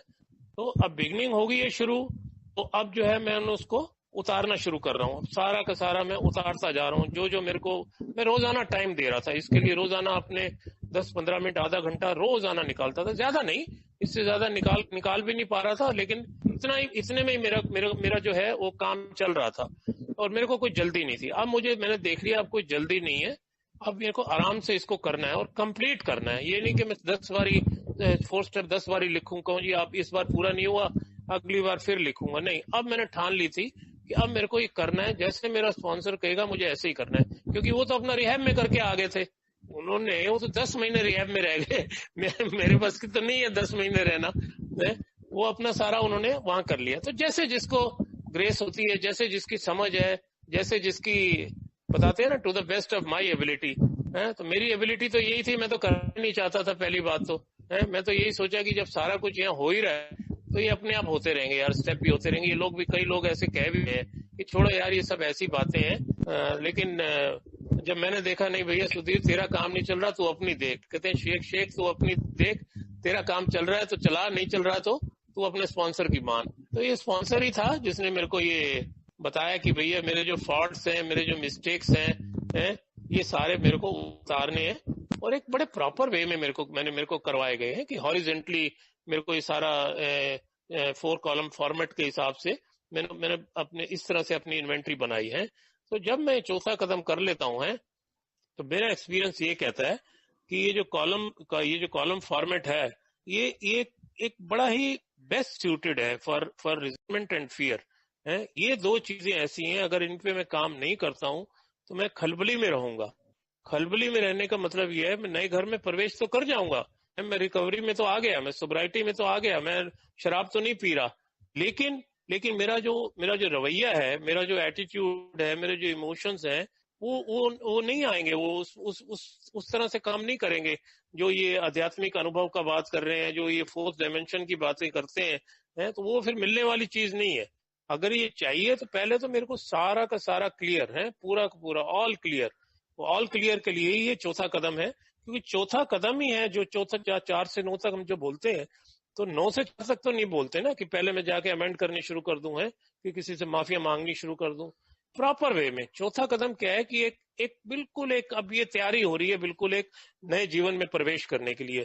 तो अब बिगनिंग हो गई है शुरू, तो अब जो है मैं उसको उतारना शुरू कर रहा हूँ। सारा का सारा मैं उतारता जा रहा हूँ। जो मेरे को मैं रोजाना टाइम दे रहा था इसके लिए, रोजाना अपने 10-15 मिनट आधा घंटा रोजाना निकालता था, ज्यादा नहीं, इससे ज्यादा निकाल भी नहीं पा रहा था, लेकिन इतने में ही मेरा जो है वो काम चल रहा था और मेरे को कोई जल्दी नहीं थी। अब मैंने देख लिया अब कोई जल्दी नहीं है, अब मेरे को आराम से इसको करना है और कंप्लीट करना है। ये नहीं कि मैं 10 बारी 4 स्टेप 10 बारी लिखूंगा जी आप इस बार पूरा नहीं हुआ अगली बार फिर लिखूंगा, नहीं। अब मैंने ठान ली थी कि अब मेरे को ये करना है, जैसे मेरा स्पॉन्सर कहेगा मुझे ऐसे ही करना है। क्योंकि वो तो अपना रिहैब में करके आ गए थे, वो तो 10 महीने रिहैब में रह गए मेरे पास की तो नहीं है 10 महीने रहना, वो अपना सारा उन्होंने वहां कर लिया। तो जैसे जिसको ग्रेस होती है, जैसे जिसकी समझ है, जैसे जिसकी बताते हैं ना to the best of my ability है। तो मेरी एबिलिटी तो यही थी, मैं तो करना नहीं चाहता था पहली बात तो है। मैं तो यही सोचा कि जब सारा कुछ यहाँ हो ही रहा है तो ये अपने आप होते रहेंगे यार, स्टेप भी होते रहेंगे। ये लोग भी, कई लोग ऐसे कह भी हैं कि छोड़ो यार ये सब ऐसी बातें हैं, लेकिन जब मैंने देखा नहीं भैया सुधीर तेरा काम नहीं चल रहा तू अपनी देख, कहते हैं शेख तू अपनी देख, तेरा काम चल रहा है तो चला, नहीं चल रहा तो तू अपने स्पॉन्सर की मान। तो ये स्पॉन्सर ही था जिसने मेरे को ये बताया कि भैया मेरे जो फॉल्ट्स हैं, मेरे जो मिस्टेक्स हैं, ये सारे मेरे को उतारने हैं और एक बड़े प्रॉपर वे में मेरे को करवाए गए हैं कि हॉरिजेंटली मेरे को ये सारा 4 कॉलम फॉर्मेट के हिसाब से मैंने अपने इस तरह से अपनी इन्वेंट्री बनाई है। तो जब मैं चौथा कदम कर लेता हूँ है तो मेरा एक्सपीरियंस ये कहता है कि ये जो कॉलम फॉर्मेट है ये एक बड़ा ही बेस्ट सूटेड है फॉर रिजल्टमेंट एंड फियर है। ये दो चीजें ऐसी हैं, अगर इन पे मैं काम नहीं करता हूँ तो मैं खलबली में रहूंगा। खलबली में रहने का मतलब ये है मैं नए घर में प्रवेश तो कर जाऊंगा, मैं रिकवरी में तो आ गया, मैं सोब्राइटी में तो आ गया, मैं शराब तो नहीं पी रहा, लेकिन मेरा जो रवैया है, मेरा जो एटीट्यूड है, मेरे जो इमोशंस हैं वो नहीं आएंगे, वो उस तरह से काम नहीं करेंगे जो ये आध्यात्मिक अनुभव का बात कर रहे हैं, जो ये 4th डायमेंशन की बातें करते हैं, तो वो फिर मिलने वाली चीज नहीं है। अगर ये चाहिए तो पहले तो मेरे को सारा का सारा क्लियर है, पूरा का पूरा ऑल क्लियर। वो ऑल क्लियर के लिए ही ये चौथा कदम है, क्योंकि चौथा कदम ही है जो चौथा 4 से 9 तक हम जो बोलते हैं, तो 9 से 4 तक तो नहीं बोलते ना कि पहले मैं जाके अमेंड करनी शुरू कर दूं है कि किसी से माफिया मांगनी शुरू कर दूं। प्रॉपर वे में चौथा कदम क्या है कि एक बिल्कुल अब ये तैयारी हो रही है बिल्कुल एक नए जीवन में प्रवेश करने के लिए।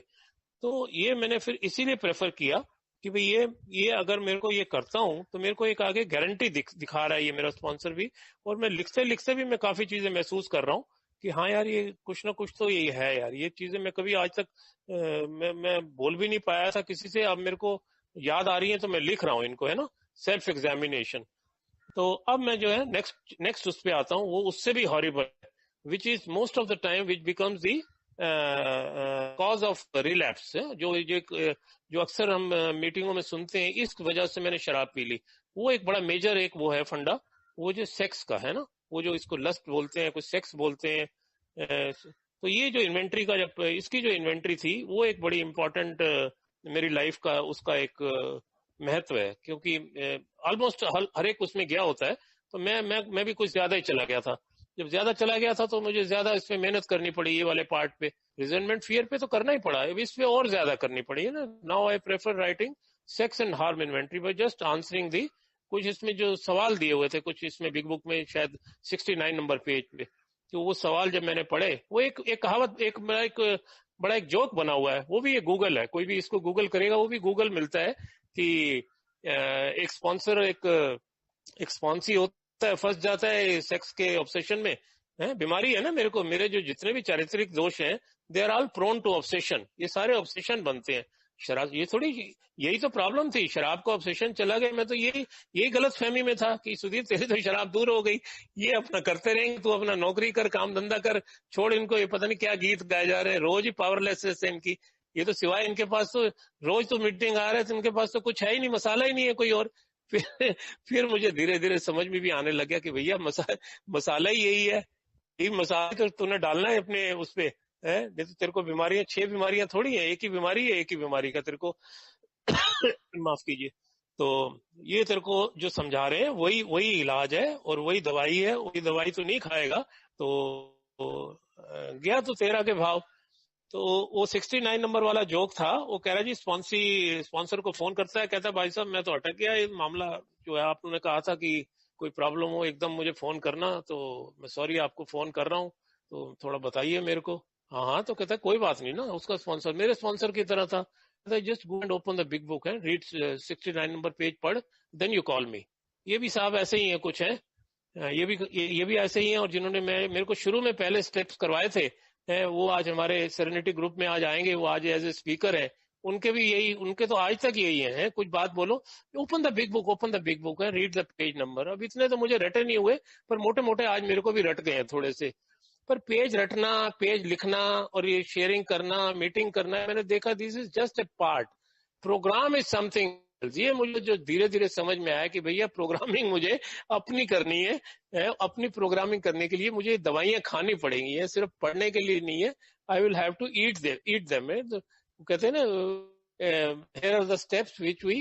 तो ये मैंने फिर इसीलिए प्रेफर किया कि भाई ये अगर मेरे को ये करता हूँ तो मेरे को एक आगे गारंटी दिखा रहा है ये मेरा स्पॉन्सर भी, और मैं लिखते भी मैं काफी चीजें महसूस कर रहा हूँ कि हाँ यार ये कुछ ना कुछ तो ये है यार। ये चीजें मैं कभी आज तक मैं बोल भी नहीं पाया था किसी से, अब मेरे को याद आ रही है तो मैं लिख रहा हूँ इनको, है ना, सेल्फ एग्जामिनेशन। तो अब मैं जो है नेक्स्ट उस पे आता हूँ, वो उससे भी horrible, which is most of the time which becomes the cause of relapse. जो अक्सर हम मीटिंगों में सुनते हैं, इस वजह से मैंने शराब पी ली, वो एक बड़ा मेजर एक वो है फंडा, वो जो सेक्स का है ना, वो जो इसको लस्ट बोलते हैं, कुछ सेक्स बोलते हैं। तो ये जो इन्वेंट्री का जब इसकी जो इन्वेंट्री थी वो एक बड़ी इंपॉर्टेंट मेरी लाइफ का उसका एक महत्व है, क्योंकि ऑलमोस्ट हर एक उसमें गया होता है। तो मैं भी कुछ ज्यादा ही चला गया था। जब ज्यादा चला गया था तो मुझे ज्यादा इसमें मेहनत करनी पड़ी, ये वाले पार्ट पे, रिजनमेंट फियर पे तो करना ही पड़ा, इस पे और ज्यादा करनी पड़ी है ना। Now I prefer writing sex and harm inventory by just answering the, कुछ इसमें जो सवाल दिए हुए थे, कुछ इसमें बिग बुक में शायद 69 नंबर पेज पे, तो वो सवाल जब मैंने पढ़े, वो एक कहावत, एक बड़ा एक जोक बना हुआ है, वो भी ये गूगल है, कोई भी इसको गूगल करेगा वो भी गूगल मिलता है कि एक स्पॉन्सर एक स्पॉन्सी होता है, फंस जाता है सेक्स के ऑब्सेशन में, है बीमारी है ना। मेरे जो जितने भी चारित्रिक दोष हैं, they are all prone to obsession, ये सारे ऑब्सेशन बनते हैं। शराब, ये थोड़ी, यही तो प्रॉब्लम थी, शराब का ऑब्सेशन चला गया। मैं तो यही गलत फहमी में था कि सुधीर तेरी तो शराब दूर हो गई, ये अपना करते रहेंगे, तू अपना नौकरी कर, काम धंधा कर, छोड़ इनको, ये पता नहीं क्या गीत गाए जा रहे हैं, रोज ही पावरलेसनेस है इनकी। ये तो सिवाय इनके पास तो रोज तो मीटिंग आ रहे थे, इनके पास तो कुछ है ही नहीं, मसाला ही नहीं है कोई और। फिर मुझे धीरे धीरे समझ में भी आने लग गया कि भैया मसाला ही यही है, यही मसाला तो तूने डालना है अपने उस पे, है नहीं तो तेरे को बीमारियां, 6 बीमारियां थोड़ी है, एक ही बीमारी है, एक ही बीमारी का तेरे को माफ कीजिए। तो ये तेरे को जो समझा रहे हैं वही इलाज है और वही दवाई है, वही दवाई तो नहीं खाएगा तो गया तो 13 के भाव। तो वो 69 नंबर वाला जोक था, वो कह रहा जी स्पॉन्सर को फोन करता है, कहता है भाई साहब मैं तो अटक गया, ये मामला जो है आपने कहा था कि कोई प्रॉब्लम हो एकदम मुझे फोन करना, तो मैं सॉरी आपको फोन कर रहा हूँ, तो थोड़ा बताइए मेरे को। हाँ, तो कहता है कोई बात नहीं ना, उसका स्पॉन्सर मेरे स्पॉन्सर की तरह था, just go and open the big book है, रीड 69 नंबर पेज पढ़, देन यू कॉल मी। ये भी साहब ऐसे ही है कुछ है, ये भी ऐसे ही है। और जिन्होंने मेरे को शुरू में पहले स्टेप्स करवाए थे, वो आज हमारे सेरेनिटी ग्रुप में आज आएंगे, वो आज एज ए स्पीकर है, उनके भी यही, उनके तो आज तक यही है, कुछ बात बोलो, ओपन द बिग बुक है, रीड द पेज नंबर। अब इतने तो मुझे रटे नहीं हुए, पर मोटे मोटे आज मेरे को भी रट गए हैं थोड़े से। पर पेज रटना, पेज लिखना और ये शेयरिंग करना, मीटिंग करना, मैंने देखा this is just a part, program is something. ये मुझे जो धीरे धीरे समझ में आया कि भैया प्रोग्रामिंग मुझे अपनी करनी है, अपनी प्रोग्रामिंग करने के लिए मुझे दवाइयां खानी पड़ेंगी, है सिर्फ पढ़ने के लिए नहीं है। I will have to eat them. कहते हैं ना, here are the steps which we,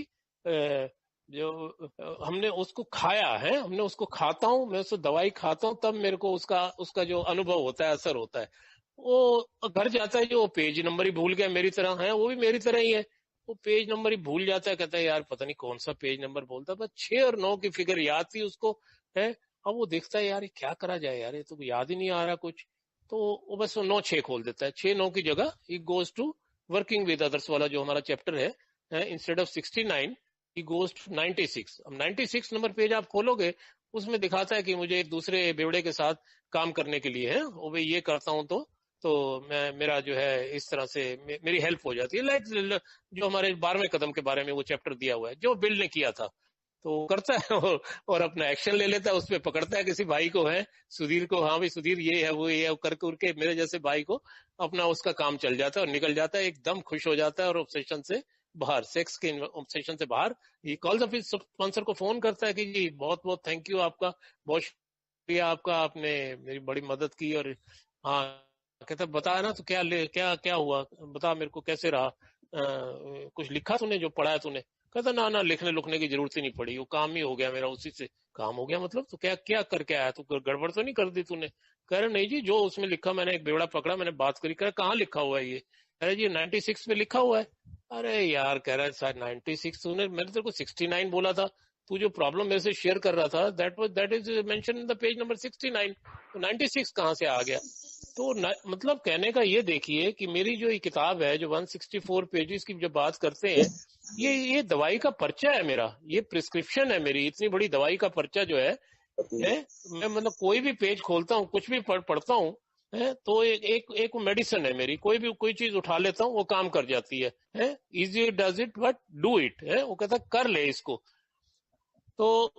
जो हमने उसको खाया है, हमने उसको खाता हूं, मैं उसको दवाई खाता हूं, तब मेरे को उसका जो अनुभव होता है, असर होता है। वो घर जाता है जो पेज नंबर ही भूल गया, मेरी तरह है, वो भी मेरी तरह ही है, वो पेज नंबर ही भूल जाता है, कहता है यार पता नहीं कौन सा पेज नंबर बोलता, बस 6 और 9 की फिगर याद थी उसको, है। अब वो देखता है यार क्या करा जाए यार, ये तो याद ही नहीं आ रहा कुछ, तो वो बस 9-6 खोल देता है, 6-9 की जगह ही goes to working with others वाला जो हमारा चैप्टर है, इंस्टेड ऑफ 69 ही गोज टू 96। अब 96 नंबर पेज आप खोलोगे, उसमें दिखाता है कि मुझे एक दूसरे बेवड़े के साथ काम करने के लिए है, वो भाई ये करता हूं तो मेरा जो है इस तरह से मेरी हेल्प हो जाती है। लाइक जो हमारे 12वें कदम के बारे में वो चैप्टर दिया हुआ है, जो बिल ने किया था, तो करता है और अपना एक्शन ले लेता है, उस पर पकड़ता है किसी भाई को, है सुधीर को, हाँ भाई सुधीर ये है वो ये है, करके मेरे जैसे भाई को अपना उसका काम चल जाता है और निकल जाता है, एकदम खुश हो जाता है और ऑब्सेशन से बाहर, सेक्स के ऑब्सेशन से बाहर। ये कॉल ऑफिस स्पॉन्सर को फोन करता है कि जी बहुत बहुत थैंक यू आपका, बहुत शुक्रिया आपका, आपने मेरी बड़ी मदद की। और हाँ, कहता बता ना, तो क्या हुआ, बता मेरे को कैसे रहा, कुछ लिखा तूने जो पढ़ा है तूने? कहता ना लिखने लुखने की जरूरत ही नहीं पड़ी, वो काम ही हो गया मेरा, उसी से काम हो गया। मतलब तो क्या करके आया तू, गड़बड़ तो नहीं कर दी तूने? कह रहे नहीं जी, जो उसमें लिखा, मैंने एक बेवड़ा पकड़ा, मैंने बात करी। कह रहा कहाँ लिखा हुआ है ये? कह रहे जी 96 में लिखा हुआ है। अरे यार, कह रहा है शायद 96 तूने, मैंने तेरे को 69 बोला था, तू जो प्रॉब्लम मेरे से शेयर कर रहा था that is mention in the page number 69, तो 96 कहाँ से आ गया? तो मतलब कहने का ये देखिए कि मेरी जो ये किताब है, जो 164 पेजेस की जब बात करते हैं, ये दवाई का पर्चा है मेरा, ये प्रिस्क्रिप्शन है मेरी, इतनी बड़ी दवाई का पर्चा जो है मैं मतलब कोई भी पेज खोलता हूँ, कुछ भी पढ़ता हूँ, है तो एक मेडिसिन है मेरी, कोई चीज उठा लेता हूँ वो काम कर जाती है easy does it but do it, है वो कहता कर ले इसको। तो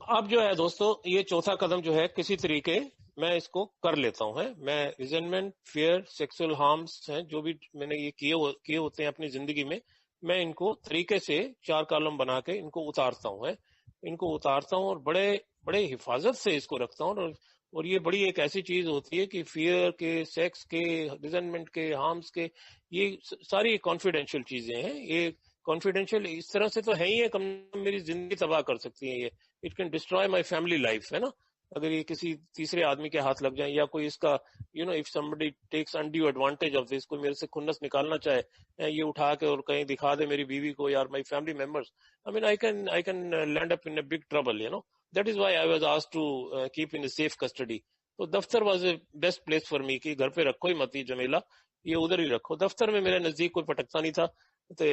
अब जो है दोस्तों, ये चौथा कदम जो है, किसी तरीके मैं इसको कर लेता हूँ, है मैं रिजेंटमेंट, फियर, सेक्सुअल हार्म्स हैं जो भी मैंने ये किए होते हैं अपनी जिंदगी में, मैं इनको तरीके से 4 कॉलम बना के इनको उतारता हूँ, है इनको उतारता हूँ और बड़े बड़े हिफाजत से इसको रखता हूँ। और ये बड़ी एक ऐसी चीज होती है कि फियर के, सेक्स के, रिजेंटमेंट के, हार्म्स के, ये सारी कॉन्फिडेंशियल चीजें हैं। ये कॉन्फिडेंशियल इस तरह से तो है ही है, कम मेरी जिंदगी तबाह कर सकती है ये, it can destroy my family life, है ना, अगर ये किसी तीसरे आदमी के हाथ लग जाए, या कोई इसका if somebody takes undue advantage of this, कोई मेरे से खुन्नस निकालना चाहे, ये उठा के और कहीं दिखा दे मेरी बीवी को या my family members, I mean I can land up in a big trouble, that is why I was asked to keep in safe custody. तो दफ्तर was a best place for me कि घर पे रखो ही मत ये जमेला, ये उधर ही रखो। दफ्तर में मेरे नजदीक कोई पटकता नहीं था, तो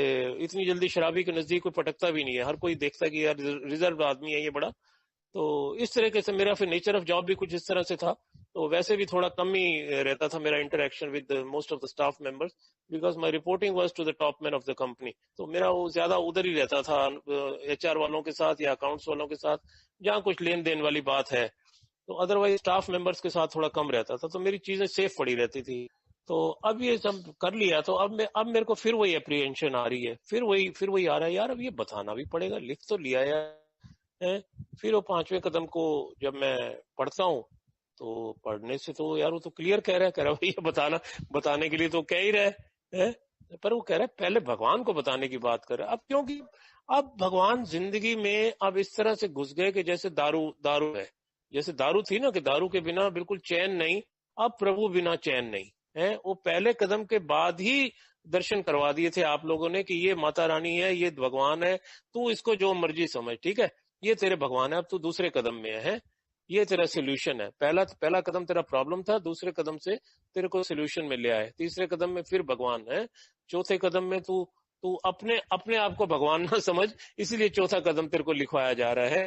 इतनी जल्दी शराबी के नजदीक कोई पटकता भी नहीं है, हर कोई देखता है कि यार रिजर्व आदमी है ये बड़ा। तो इस तरीके से मेरा फिर नेचर ऑफ जॉब भी कुछ इस तरह से था तो वैसे भी थोड़ा कम ही रहता था मेरा interaction with most of the staff members, because my reporting was to the top man of the company. तो मेरा वो ज्यादा उधर ही रहता था, HR वालों के साथ या अकाउंट्स वालों के साथ, जहाँ कुछ लेन देन वाली बात है। तो अदरवाइज स्टाफ मेंबर्स के साथ थोड़ा कम रहता था, तो मेरी चीजें सेफ पड़ी रहती थी। तो अब ये सब कर लिया, तो अब मेरे को फिर वही अप्रीहेंशन आ रही है, फिर वही आ रहा है, यार अब ये बताना भी पड़ेगा, लिख तो लिया है। फिर वो 5वें कदम को जब मैं पढ़ता हूँ, तो पढ़ने से तो यार वो तो क्लियर कह रहा है भैया बताने के लिए तो कह ही रहा है, पर वो कह रहा है पहले भगवान को बताने की बात कर रहा है। अब क्योंकि अब भगवान जिंदगी में अब इस तरह से घुस गए कि जैसे दारू है, जैसे दारू थी ना कि दारू के बिना बिल्कुल चैन नहीं, अब प्रभु बिना चैन नहीं है। वो पहले कदम के बाद ही दर्शन करवा दिए थे आप लोगों ने कि ये माता रानी है, ये भगवान है, तू इसको जो मर्जी समझ, ठीक है, ये तेरे भगवान है। अब तू दूसरे कदम में है, ये तेरा सोल्यूशन है। पहला कदम तेरा प्रॉब्लम था, दूसरे कदम से तेरे को सोल्यूशन में ले आए, तीसरे कदम में फिर भगवान है, चौथे कदम में तू अपने आप को भगवान ना समझ, इसीलिए चौथा कदम तेरे को लिखवाया जा रहा है।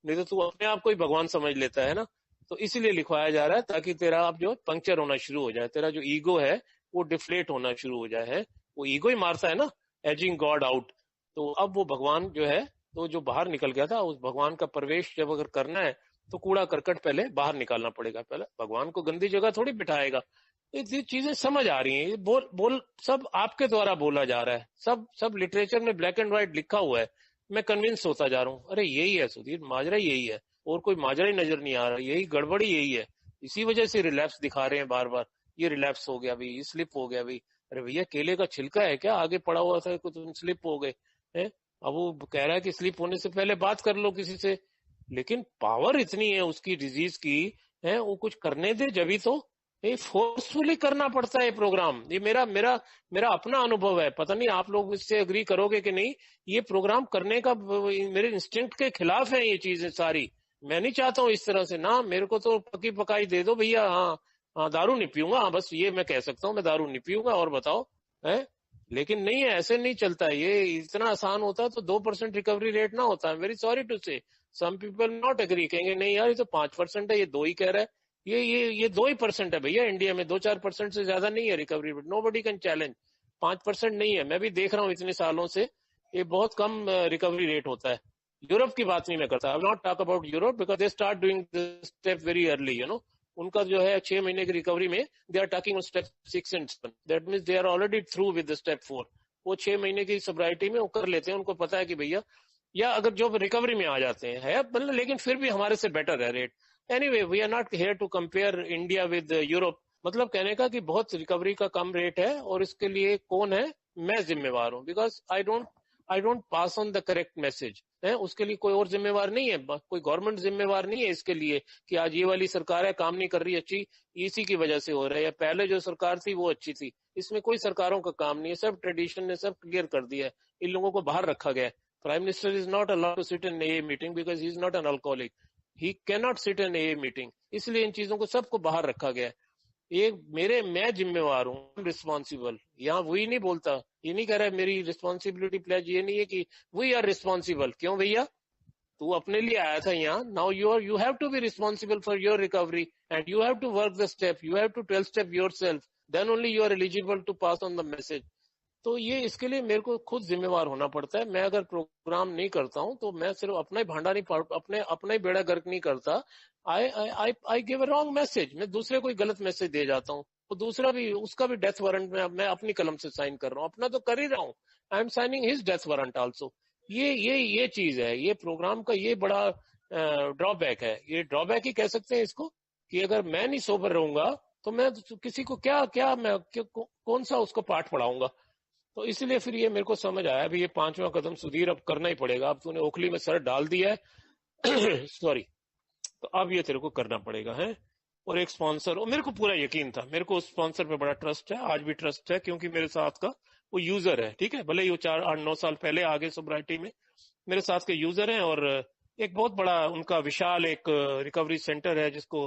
नहीं तो तू अपने आप को ही भगवान समझ लेता है ना, तो इसीलिए लिखवाया जा रहा है ताकि तेरा आप जो पंक्चर होना शुरू हो जाए, तेरा जो ईगो है वो डिफ्लेट होना शुरू हो जाए है। वो ईगो ही मारता है ना, एजिंग गॉड आउट। तो अब वो भगवान जो है, तो जो बाहर निकल गया था, उस भगवान का प्रवेश जब अगर करना है तो कूड़ा करकट पहले बाहर निकालना पड़ेगा। पहले भगवान को गंदी जगह थोड़ी बिठाएगा। ये चीजें समझ आ रही हैं, ये बोल सब आपके द्वारा बोला जा रहा है, सब लिटरेचर में ब्लैक एंड व्हाइट लिखा हुआ है। मैं कन्विंस होता जा रहा हूँ, अरे यही है सुधीर, माजरा यही है, और कोई माजरा ही नजर नहीं आ रहा, यही गड़बड़ी यही है। इसी वजह से रिलैप्स दिखा रहे हैं बार बार, ये रिलैप्स हो गया भाई, स्लिप हो गया भाई। अरे भैया केले का छिलका है क्या, आगे पड़ा हुआ था, तुम स्लिप हो गए हैं। अब वो कह रहा है कि स्लिप होने से पहले बात कर लो किसी से, लेकिन पावर इतनी है उसकी डिजीज की है, वो कुछ करने दे जब ही तो। ये फोर्सफुली करना पड़ता है प्रोग्राम, ये मेरा अपना अनुभव है, पता नहीं आप लोग इससे अग्री करोगे कि नहीं। ये प्रोग्राम करने का मेरे इंस्टिंक्ट के खिलाफ है ये चीजें सारी। मैं नहीं चाहता हूँ इस तरह से ना, मेरे को तो पकी पकाई दे दो भैया, हाँ दारू नहीं पीऊंगा, हाँ बस ये मैं कह सकता हूँ, मैं दारू नहीं पीऊंगा, और बताओ है। लेकिन नहीं है, ऐसे नहीं चलता है, ये इतना आसान होता तो 2% रिकवरी रेट ना होता है। वेरी सॉरी टू से, सम पीपल नॉट एग्री, कहेंगे नहीं यार ये तो 5% है, ये 2 ही कह रहा है, ये 2% है भैया इंडिया में, 2-4% से ज्यादा नहीं है recovery rate. Nobody can challenge, 5% नहीं है। मैं भी देख रहा हूँ इतने सालों से, ये बहुत कम रिकवरी रेट होता है। यूरोप की बात नहीं मैं करता, I will not talk about Europe because they start doing the step very early, you know. उनका जो है 6 महीने की रिकवरी में they are talking on step 6 and 7, that means they are already through with the step 4। वो 6 महीने की सोब्राइटी में वो कर लेते हैं, उनको पता है कि भैया, या अगर जो रिकवरी में आ जाते हैं है मतलब, लेकिन फिर भी हमारे से बेटर है rate. Anyway we are not here to compare India with Europe. मतलब कहने का कि बहुत रिकवरी का कम रेट है, और इसके लिए कौन है, मैं जिम्मेवार हूँ, because I don't pass on the correct message है। उसके लिए कोई और जिम्मेवार नहीं है, कोई गवर्नमेंट जिम्मेवार नहीं है इसके लिए कि आज ये वाली सरकार है काम नहीं कर रही अच्छी, इसी की वजह से हो रहा है, या पहले जो सरकार थी वो अच्छी थी। इसमें कोई सरकारों का काम नहीं है, सब ट्रेडिशन ने सब क्लियर कर दिया है, इन लोगों को बाहर रखा गया है। Prime Minister is not allowed to sit in AA meeting because he is not an alcoholic. He cannot sit in AA meeting. इसलिए इन चीजों को सबको बाहर रखा गया है। मैं जिम्मेवार हूँ, रिस्पॉन्सिबल। यहाँ वही नहीं बोलता, ये नहीं कह रहा है मेरी रिस्पॉन्सिबिलिटी प्लेज, ये नहीं है कि वी आर रिस्पॉन्सिबल। क्यों भैया, तू अपने लिए आया था यहाँ, now you have to be responsible for your recovery and you have to work the step, you have to 12 step yourself, then only you are eligible to pass on the message. तो ये इसके लिए मेरे को खुद जिम्मेवार होना पड़ता है। मैं अगर प्रोग्राम नहीं करता हूँ तो मैं सिर्फ अपना ही भांडा नहीं, अपना ही बेड़ा गर्क नहीं करता। I give a wrong message, मैं दूसरे को गलत मैसेज दे जाता हूँ, तो दूसरा भी, उसका भी डेथ वारंट में मैं अपनी कलम से साइन कर रहा हूँ, अपना तो कर ही रहा हूँ, I am signing his death warrant also. ये चीज है, ये प्रोग्राम का ये बड़ा ड्रॉबैक है, ये ड्रॉबैक ही कह सकते हैं इसको, कि अगर मैं नहीं सोबर रहूंगा तो मैं किसी को कौन सा उसको पाठ पढ़ाऊंगा। तो इसलिए फिर ये मेरे को समझ आया भी, ये 5वां कदम सुधीर अब करना ही पड़ेगा, अब तूने ओखली में सर डाल दिया है सॉरी, तो अब ये तेरे को करना पड़ेगा है। और एक स्पॉन्सर, और मेरे को पूरा यकीन था, मेरे को उस स्पॉन्सर पे बड़ा ट्रस्ट है, आज भी ट्रस्ट है, क्योंकि मेरे साथ का वो यूजर है, ठीक है, भले ही वो 4-8-9 साल पहले आगे सोब्राइटी में मेरे साथ के यूजर हैं। और एक बहुत बड़ा उनका विशाल एक रिकवरी सेंटर है, जिसको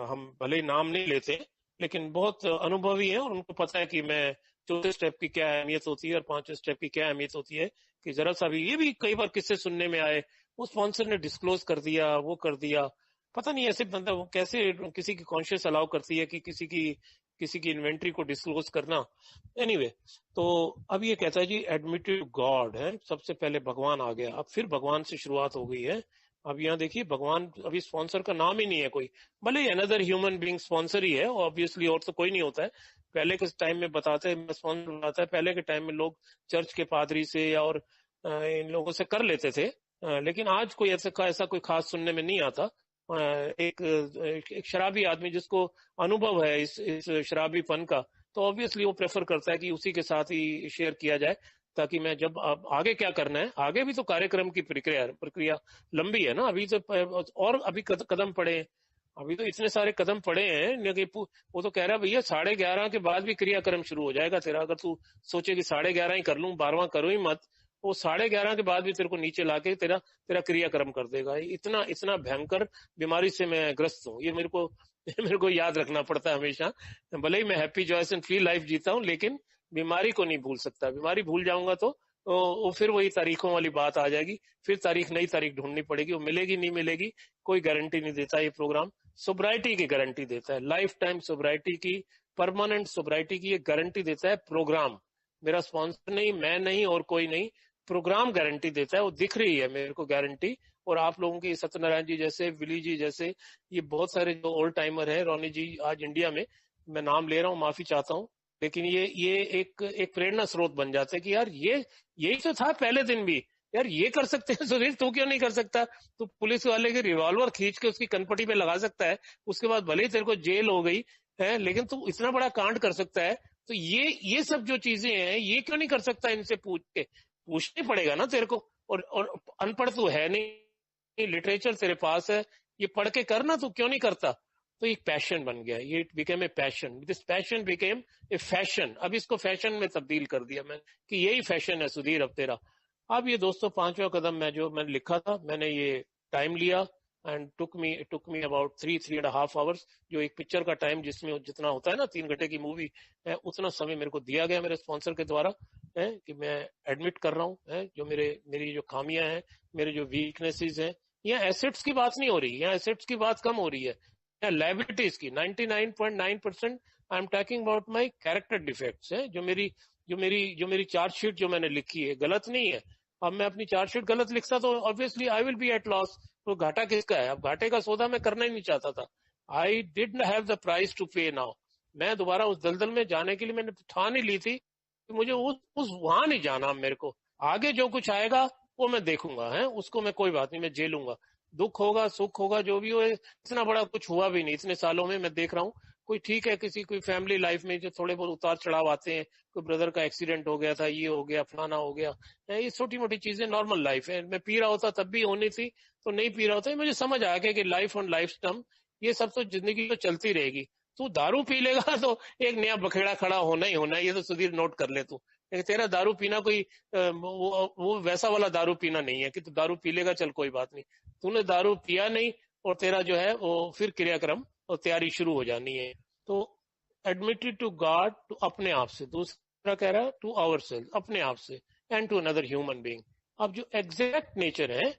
हम भले ही नाम नहीं लेते, लेकिन बहुत अनुभवी है, और उनको पता है कि मैं चौथे स्टेप की क्या अहमियत होती है और 5वें स्टेप की क्या अहमियत होती है। कि जरा सा भी, ये भी कई बार किससे सुनने में आए, वो स्पॉन्सर ने डिस्क्लोज कर दिया, वो कर दिया, पता नहीं ऐसे बंदा वो कैसे किसी की कॉन्शियस अलाउ करती है कि किसी की इन्वेंट्री को डिस्क्लोज करना। एनीवे तो अब ये कहता है जी एडमिटेड गॉड है, सबसे पहले भगवान आ गया, अब फिर भगवान से शुरुआत हो गई है। अब यहाँ देखिए भगवान अभी स्पॉन्सर का नाम ही नहीं है कोई, भले ही अनदर ह्यूमन बीइंग स्पॉन्सर ही है ऑब्वियसली, और तो कोई नहीं होता है। पहले के टाइम में बताते हैं स्पॉन्सर बनाता है, पहले के टाइम में लोग चर्च के पादरी से या और इन लोगों से कर लेते थे, लेकिन आज कोई ऐसा कोई खास सुनने में नहीं आता। एक शराबी आदमी जिसको अनुभव है इस शराबीपन का, तो ऑब्वियसली वो प्रेफर करता है कि उसी के साथ ही शेयर किया जाए, ताकि मैं जब आगे क्या करना है, आगे भी तो कार्यक्रम की प्रक्रिया लंबी है ना, अभी तो और अभी कदम पड़े हैं, अभी तो इतने सारे कदम पड़े हैं कि वो तो कह रहा है भैया 11:30 के बाद भी क्रियाक्रम शुरू हो जाएगा तेरा, अगर तू सोचे कि 11:30 ही कर लूं, 12वां करूं ही मत, वो 11:30 के बाद भी तेरे को नीचे लाके तेरा क्रियाक्रम कर देगा। इतना भयंकर बीमारी से मैं ग्रस्त हूँ, ये मेरे को याद रखना पड़ता है हमेशा। भले ही मैं happy joyous and free life जीता हूँ, लेकिन बीमारी को नहीं भूल सकता। बीमारी भूल जाऊंगा तो वो फिर वही तारीखों वाली बात आ जाएगी, फिर नई तारीख ढूंढनी पड़ेगी, वो मिलेगी नहीं मिलेगी कोई गारंटी नहीं देता ये प्रोग्राम। सोब्राइटी की गारंटी देता है, लाइफ टाइम सोब्राइटी की, परमानेंट सोब्राइटी की ये गारंटी देता है प्रोग्राम। मेरा स्पॉन्सर नहीं, मैं नहीं और कोई नहीं, प्रोग्राम गारंटी देता है, वो दिख रही है मेरे को गारंटी। और आप लोगों के सत्यनारायण जी जैसे, विली जी जैसे, ये बहुत सारे जो ओल्ड टाइमर है, रोनी जी आज इंडिया में, मैं नाम ले रहा हूँ माफी चाहता हूँ, लेकिन ये एक प्रेरणा स्रोत बन जाते हैं कि यार यही तो था पहले दिन भी, यार ये कर सकते हैं सुधीर, तू क्यों नहीं कर सकता? तू पुलिस वाले के रिवॉल्वर खींच के उसकी कनपटी पे लगा सकता है, उसके बाद भले ही तेरे को जेल हो गई है, लेकिन तू इतना बड़ा कांड कर सकता है। तो ये सब जो चीजें हैं, ये क्यों नहीं कर सकता? इनसे पूछने पड़ेगा ना तेरे को। और अनपढ़ तू है नहीं, लिटरेचर तेरे पास है, ये पढ़ के करना, तू क्यों नहीं करता? तो एक पैशन बन गया, ये became a passion, this passion became a fashion. अब इसको फैशन में तब्दील कर दिया मैंने कि यही फैशन है सुधीर अब तेरा। अब ये दोस्तों 5वां कदम मैंने लिखा था, मैंने ये टाइम लिया and took me about 3.5 hours, जो एक पिक्चर का टाइम जिसमें जितना होता है ना 3 घंटे की मूवी है, उतना समय मेरे को दिया गया मेरे स्पॉन्सर के द्वारा है कि मैं एडमिट कर रहा हूँ जो मेरी जो खामियां हैं, मेरे जो वीकनेसेस हैं। यहाँ एसेट्स की बात नहीं हो रही, यहाँ एसेट्स की बात कम हो रही है, यहाँ लाइबिलिटीज की 99.9% I am talking about my character defects है। जो मेरी चार्जशीट जो मैंने लिखी है गलत नहीं है। अब मैं अपनी चार्जशीट गलत लिखता तो obviously I will be at loss, तो घाटा किसका है? अब घाटे का सौदा मैं करना ही नहीं चाहता था। I did have the price to pay now. मैं दोबारा उस दलदल में जाने के लिए मैंने ठान ही ली थी कि मुझे उस वहां नहीं जाना। मेरे को आगे जो कुछ आएगा वो मैं देखूंगा, है उसको मैं कोई बात नहीं, मैं झेलूंगा। दुख होगा सुख होगा जो भी हो, इतना बड़ा कुछ हुआ भी नहीं इतने सालों में। मैं देख रहा हूँ कोई ठीक है, कोई फैमिली लाइफ में जो थोड़े बहुत उतार चढ़ाव आते हैं, कोई ब्रदर का एक्सीडेंट हो गया था, ये हो गया, फलाना हो गया, ये छोटी मोटी चीजें नॉर्मल लाइफ है। मैं पी रहा होता तब भी होनी थी, तो नहीं पी रहा होता। मुझे समझ आ गया कि लाइफ ऑन लाइफ टर्म ये सब तो जिंदगी तो चलती रहेगी। तू दारू पी लेगा तो एक नया बखेड़ा खड़ा होना ही होना है, ये तो सुधीर नोट कर ले तू। तेरा दारू पीना कोई वो वैसा वाला दारू पीना नहीं है कि तू दारू पी लेगा चल कोई बात नहीं। तूने दारू पिया नहीं और तेरा जो है वो फिर क्रियाक्रम और तैयारी शुरू हो जानी है। तो एडमिटेड टू गॉड, टू अपने आप से, दूसरा कह रहा है टू आवरसेल्फ, अपने आप से, and to another human being. अब जो एग्जैक्ट नेचर है,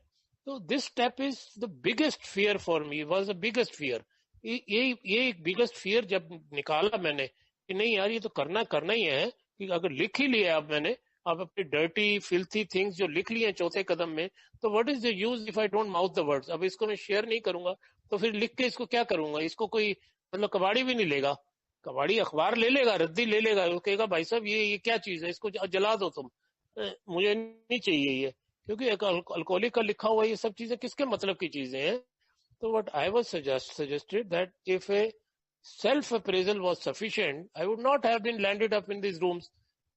तो this step is the biggest fear for me, was the biggest fear. ये बिगेस्ट फियर जब निकाला मैंने कि नहीं यार ये तो करना ही है, कि अगर लिख ही लिया अब मैंने, अब अपनी डर्टी फिल्थी थिंग्स जो लिख लिए चौथे कदम में, तो what is the use if I don't mouth the words. अब इसको मैं शेयर नहीं करूंगा तो फिर लिख के इसको क्या करूंगा? इसको कोई मतलब कबाड़ी भी नहीं लेगा, कबाड़ी अखबार ले लेगा, रद्दी ले लेगा, वो कहेगा भाई साहब ये क्या चीज है, इसको जला दो तुम, मुझे नहीं चाहिए ये, क्योंकि अल्कोहलिक का लिखा हुआ ये सब चीजें किसके मतलब की चीजें हैं। तो what I was suggested that if a self appraisal was sufficient, I would not have been landed up in these rooms.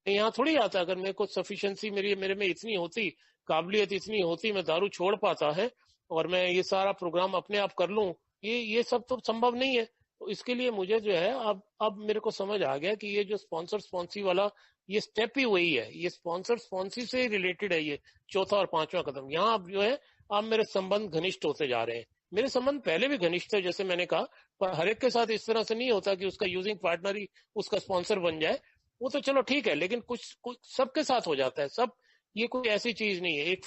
यहाँ थोड़ी आता, अगर मेरे को सफिशिएंसी मेरे में इतनी होती, काबिलियत इतनी होती, मैं दारू छोड़ पाता है और मैं ये सारा प्रोग्राम अपने आप कर लूं, ये सब तो संभव नहीं है। तो इसके लिए मुझे जो है अब मेरे को समझ आ गया कि ये जो स्पॉन्सी वाला ये स्टेप ही वही है, ये स्पॉन्सी से रिलेटेड है ये चौथा और 5वां कदम। यहाँ अब जो है अब मेरे संबंध घनिष्ठ होते जा रहे हैं। मेरे संबंध पहले भी घनिष्ठ थे जैसे मैंने कहा, पर हर एक के साथ इस तरह से नहीं होता कि उसका यूजिंग पार्टनर ही उसका स्पॉन्सर बन जाए, वो तो चलो ठीक है, लेकिन कुछ सबके साथ हो जाता है सब। ये कोई ऐसी चीज नहीं है, एक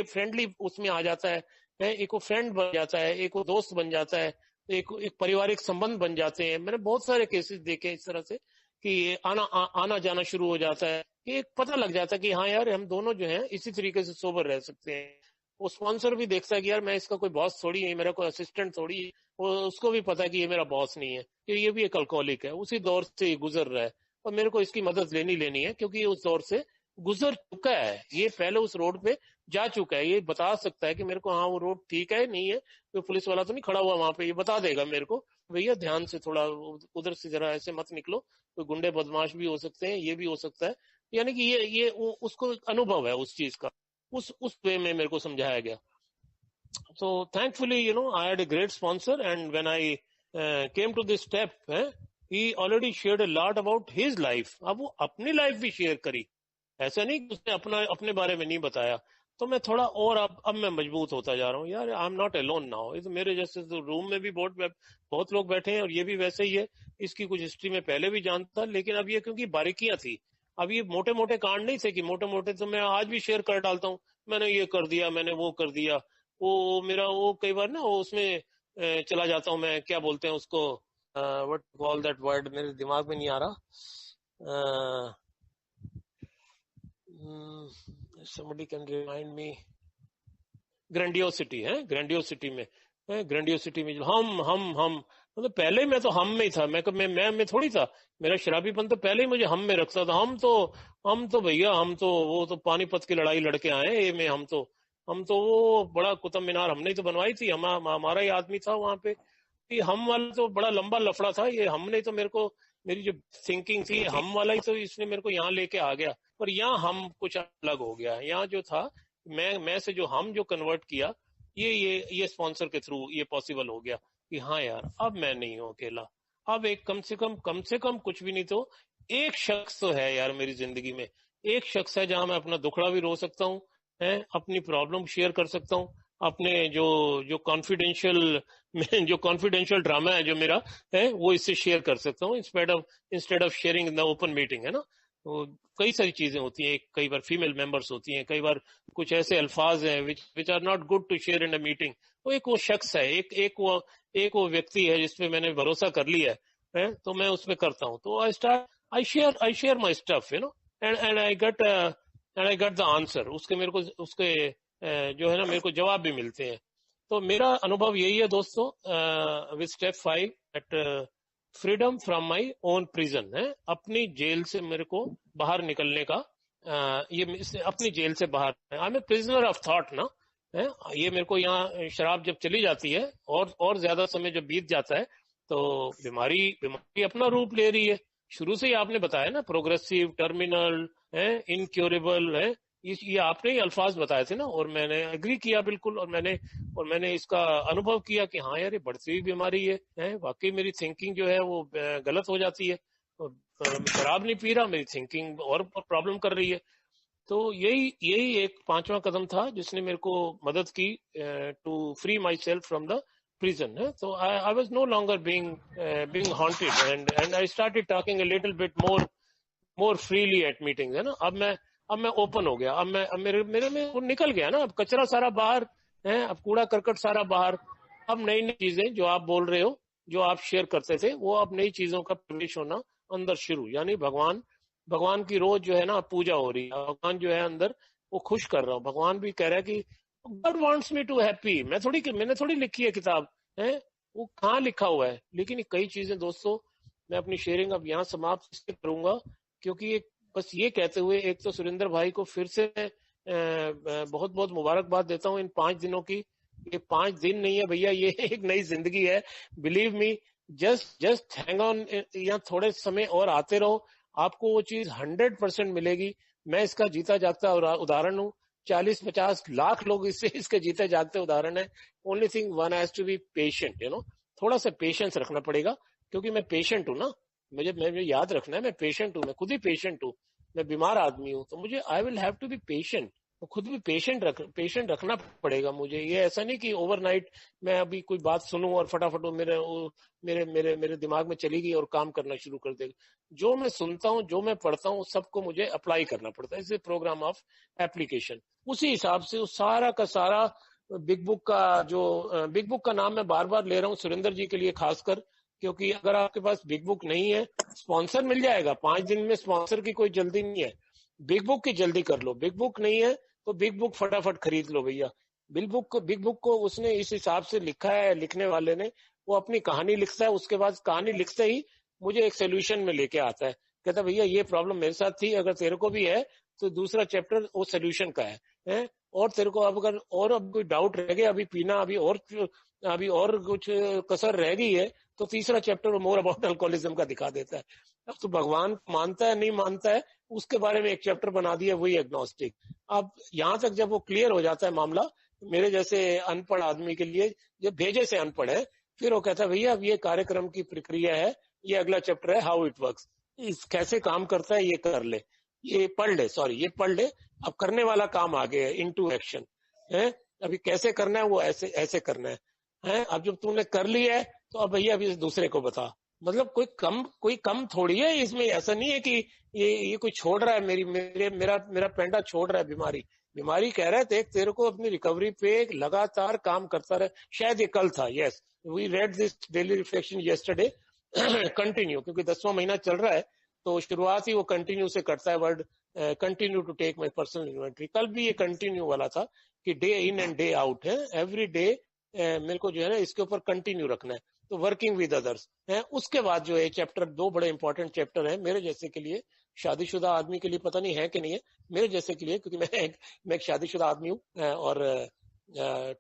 फ्रेंडली उसमें आ जाता है है, एक वो फ्रेंड बन जाता है, एक वो दोस्त बन जाता है, एक पारिवारिक संबंध बन जाते हैं। मैंने बहुत सारे केसेस देखे इस तरह से कि आना जाना शुरू हो जाता है, कि एक पता लग जाता है कि हाँ यार हम दोनों जो हैं इसी तरीके से सोबर रह सकते हैं। वो स्पॉन्सर भी देखता है कि यार मैं इसका कोई बॉस थोड़ी है, मेरा कोई असिस्टेंट थोड़ी है, वो उसको भी पता है कि ये मेरा बॉस नहीं है, कि ये भी एक अल्कोहलिक है, उसी दौर से गुजर रहा है और मेरे को इसकी मदद लेनी है, क्योंकि ये उस दौर से गुजर चुका है, ये पहले उस रोड पे जा चुका है, ये बता सकता है कि मेरे को हाँ वो रोड ठीक है नहीं है, तो पुलिस वाला तो नहीं खड़ा हुआ वहां पे, ये बता देगा मेरे को, भैया ध्यान से थोड़ा उधर से जरा ऐसे मत निकलो, कोई गुंडे बदमाश भी हो सकते हैं, ये भी हो सकता है। यानी कि ये उसको अनुभव है उस चीज का, उस वे में मेरे को समझाया गया। So thankfully, I had a great sponsor, and when I came to this step, he already shared a lot about his life. अब वो अपनी लाइफ भी शेयर करी, ऐसा नहीं कि उसने अपने बारे में नहीं बताया। तो मैं थोड़ा और अब मैं मजबूत होता जा रहा हूँ यार, I am not alone now. इस मेरे जैसे तो रूम में भी बहुत लोग बैठे हैं और ये भी वैसे ही है। इसकी कुछ हिस्ट्री में पहले भी जानता, लेकिन अब ये क्योंकि बारीकियां थी, अब ये मोटे मोटे कांड नहीं थे कि मोटे मोटे तो मैं आज भी शेयर कर डालता हूँ, मैंने ये कर दिया, मैंने वो कर दिया, वो मेरा वो कई बार ना वो उसमें चला जाता हूँ मैं, क्या बोलते हैं उसको, व्हाट कॉल दैट वर्ड, मेरे दिमाग में नहीं आ रहा, somebody can remind me, grandiosity है, ग्रैंडियोसिटी में हम मतलब पहले मैं तो हम में ही था, मैं थोड़ी था, मेरा शराबीपन तो पहले ही मुझे हम में रखता था। हम तो भैया हम तो वो तो पानीपत की लड़ाई लड़के आए ये में, हम तो वो बड़ा कुतुब मीनार हमने तो बनवाई थी, हमारा ही आदमी था वहां पे। ये हम वाला तो बड़ा लंबा लफड़ा था, ये हमने तो मेरे को, मेरी जो थिंकिंग थी हम वाला ही, तो इसने मेरे को यहाँ लेके आ गया। पर यहाँ हम कुछ अलग हो गया, यहाँ जो था मैं से जो हम जो कन्वर्ट किया, ये स्पॉन्सर के थ्रू ये पॉसिबल हो गया कि हाँ यार अब मैं नहीं हूँ अकेला, अब एक कम से कम कुछ भी नहीं तो एक शख्स तो है यार मेरी जिंदगी में, एक शख्स है जहां मैं अपना दुखड़ा भी रो सकता हूँ, अपनी प्रॉब्लम शेयर कर सकता हूँ, अपने जो कॉन्फिडेंशियल ड्रामा है जो मेरा है वो इससे शेयर कर सकता हूँ, instead of sharing in the open meeting, है ना। तो कई सारी चीजें होती हैं, कई बार फीमेल मेंबर्स होती हैं, कई बार कुछ ऐसे अल्फाज हैं which are not good to share in a meeting. तो एक वो शख्स है, एक वो व्यक्ति है जिसपे मैंने भरोसा कर लिया है, तो मैं उसपे करता हूँ। तो I share my stuff, and I got the answer, उसके जो है ना मेरे को जवाब भी मिलते हैं। तो मेरा अनुभव यही है दोस्तों, with step 5 at freedom from my own prison, है अपनी जेल से मेरे को बाहर निकलने का, ये अपनी जेल से बाहर, I am a prisoner of thought ना, है ये मेरे को यहाँ शराब जब चली जाती है और ज्यादा समय जब बीत जाता है तो बीमारी अपना रूप ले रही है। शुरू से ही आपने बताया ना, प्रोग्रेसिव, टर्मिनल है, इनक्योरेबल है, ये आपने ही अल्फाज बताए थे ना, और मैंने एग्री किया बिल्कुल, और मैंने इसका अनुभव किया कि हाँ यार ये बढ़ती हुई बीमारी है, वाकई मेरी थिंकिंग जो है वो गलत हो जाती है, और शराब नहीं पी रहा, मेरी थिंकिंग और प्रॉब्लम कर रही है। तो यही एक 5वां कदम था जिसने मेरे को मदद की to free myself from the prison. So I was no longer being haunted, and I started talking a little bit more freely at meetings, है ना। अब मैं ओपन हो गया, अब मेरे में वो निकल गया ना, अब कचरा सारा बाहर है, अब कूड़ा करकट सारा बाहर, अब नई चीजें जो आप बोल रहे हो, जो आप शेयर करते थे, वो अब नई चीजों का प्रवेश होना अंदर शुरू, यानी भगवान की रोज जो है ना पूजा हो रही है, भगवान जो है अंदर वो खुश कर रहा हूँ। भगवान भी कह रहा है कि God wants me to happy। मैंने थोड़ी लिखी है किताब, है वो कहाँ लिखा हुआ है। लेकिन कई चीजें दोस्तों, मैं अपनी शेयरिंग अब यहाँ समाप्त करूंगा, क्योंकि बस ये कहते हुए, एक तो सुरेंद्र भाई को फिर से बहुत बहुत मुबारकबाद देता हूँ इन 5 दिनों की। ये 5 दिन नहीं है भैया, ये एक नई जिंदगी है। Believe me, just hang on, यहाँ थोड़े समय और आते रहो, आपको वो चीज 100% मिलेगी। मैं इसका जीता जागता उदाहरण हूँ, 40-50 लाख लोग इसके जीते जागते उदाहरण है। Only thing one has to be patient, थोड़ा सा पेशेंस रखना पड़ेगा, क्योंकि मैं पेशेंट हूँ ना, मुझे याद रखना है, मैं पेशेंट हूँ, मैं खुद ही पेशेंट हूँ, मैं बीमार आदमी हूँ, तो मुझे I will have to be patient, तो खुद भी पेशेंट रखना पड़ेगा मुझे। ये ऐसा नहीं कि ओवरनाइट मैं अभी कोई बात सुनूं और फटाफट मेरे दिमाग में चली गई और काम करना शुरू कर देगा। जो मैं सुनता हूँ, जो मैं पढ़ता हूँ, सबको मुझे अप्लाई करना पड़ता है। इस प्रोग्राम ऑफ एप्लीकेशन, उसी हिसाब से उस सारा का सारा बिग बुक का नाम मैं बार बार ले रहा हूँ सुरेंद्र जी के लिए खासकर, क्योंकि अगर आपके पास बिग बुक नहीं है, स्पॉन्सर मिल जाएगा 5 दिन में, स्पॉन्सर की कोई जल्दी नहीं है, बिग बुक की जल्दी कर लो। बिग बुक नहीं है तो बिग बुक फटाफट खरीद लो भैया। बिग बुक को उसने इस हिसाब से लिखा है, लिखने वाले ने, वो अपनी कहानी लिखता है, उसके बाद कहानी लिखते ही मुझे एक सोल्यूशन में लेके आता है, कहता भैया ये प्रॉब्लम मेरे साथ थी, अगर तेरे को भी है तो दूसरा चैप्टर वो सोल्यूशन का है? और तेरे को अब कोई डाउट रह गया, अभी और कुछ कसर रह गई है, तो तीसरा चैप्टर मोर अबाउट अल्कोहलिज्म का दिखा देता है। अब तो भगवान मानता है नहीं मानता है उसके बारे में एक चैप्टर बना दिया, वही एग्नोस्टिक। अब यहाँ तक जब वो क्लियर हो जाता है मामला, मेरे जैसे अनपढ़ आदमी के लिए, जब भेजे से अनपढ़ है, फिर वो कहता है भैया अब ये कार्यक्रम की प्रक्रिया है, ये अगला चैप्टर है, हाउ इट वर्क्स, इस कैसे काम करता है ये कर ले, ये पढ़ ले, अब करने वाला काम आगे है, इनटू एक्शन है। अभी कैसे करना है वो ऐसे करना है? अब जब तूने कर लिया है तो अब भैया अभी दूसरे को बता। मतलब कोई कम थोड़ी है इसमें। ऐसा नहीं है कि ये कोई छोड़ रहा है, मेरा पेंडा छोड़ रहा है बीमारी कह रहा है देख तेरे को अपनी रिकवरी पे लगातार काम करता रहे। शायद ये कल था, yes, we read this daily reflection yesterday, continue, क्योंकि 10वां महीना चल रहा है तो शुरुआत ही वो कंटिन्यू से करता है, word continue to take my personal inventory. कल भी ये कंटिन्यू वाला था कि day in and day out है, एवरी डे मेरे को जो है ना इसके ऊपर कंटिन्यू रखना है, तो वर्किंग विद अदर्स है। उसके बाद जो है चैप्टर, 2 बड़े इंपॉर्टेंट चैप्टर है मेरे जैसे के लिए, शादीशुदा आदमी के लिए पता नहीं है कि नहीं है, मेरे जैसे के लिए, क्योंकि मैं एक शादीशुदा आदमी हूँ, और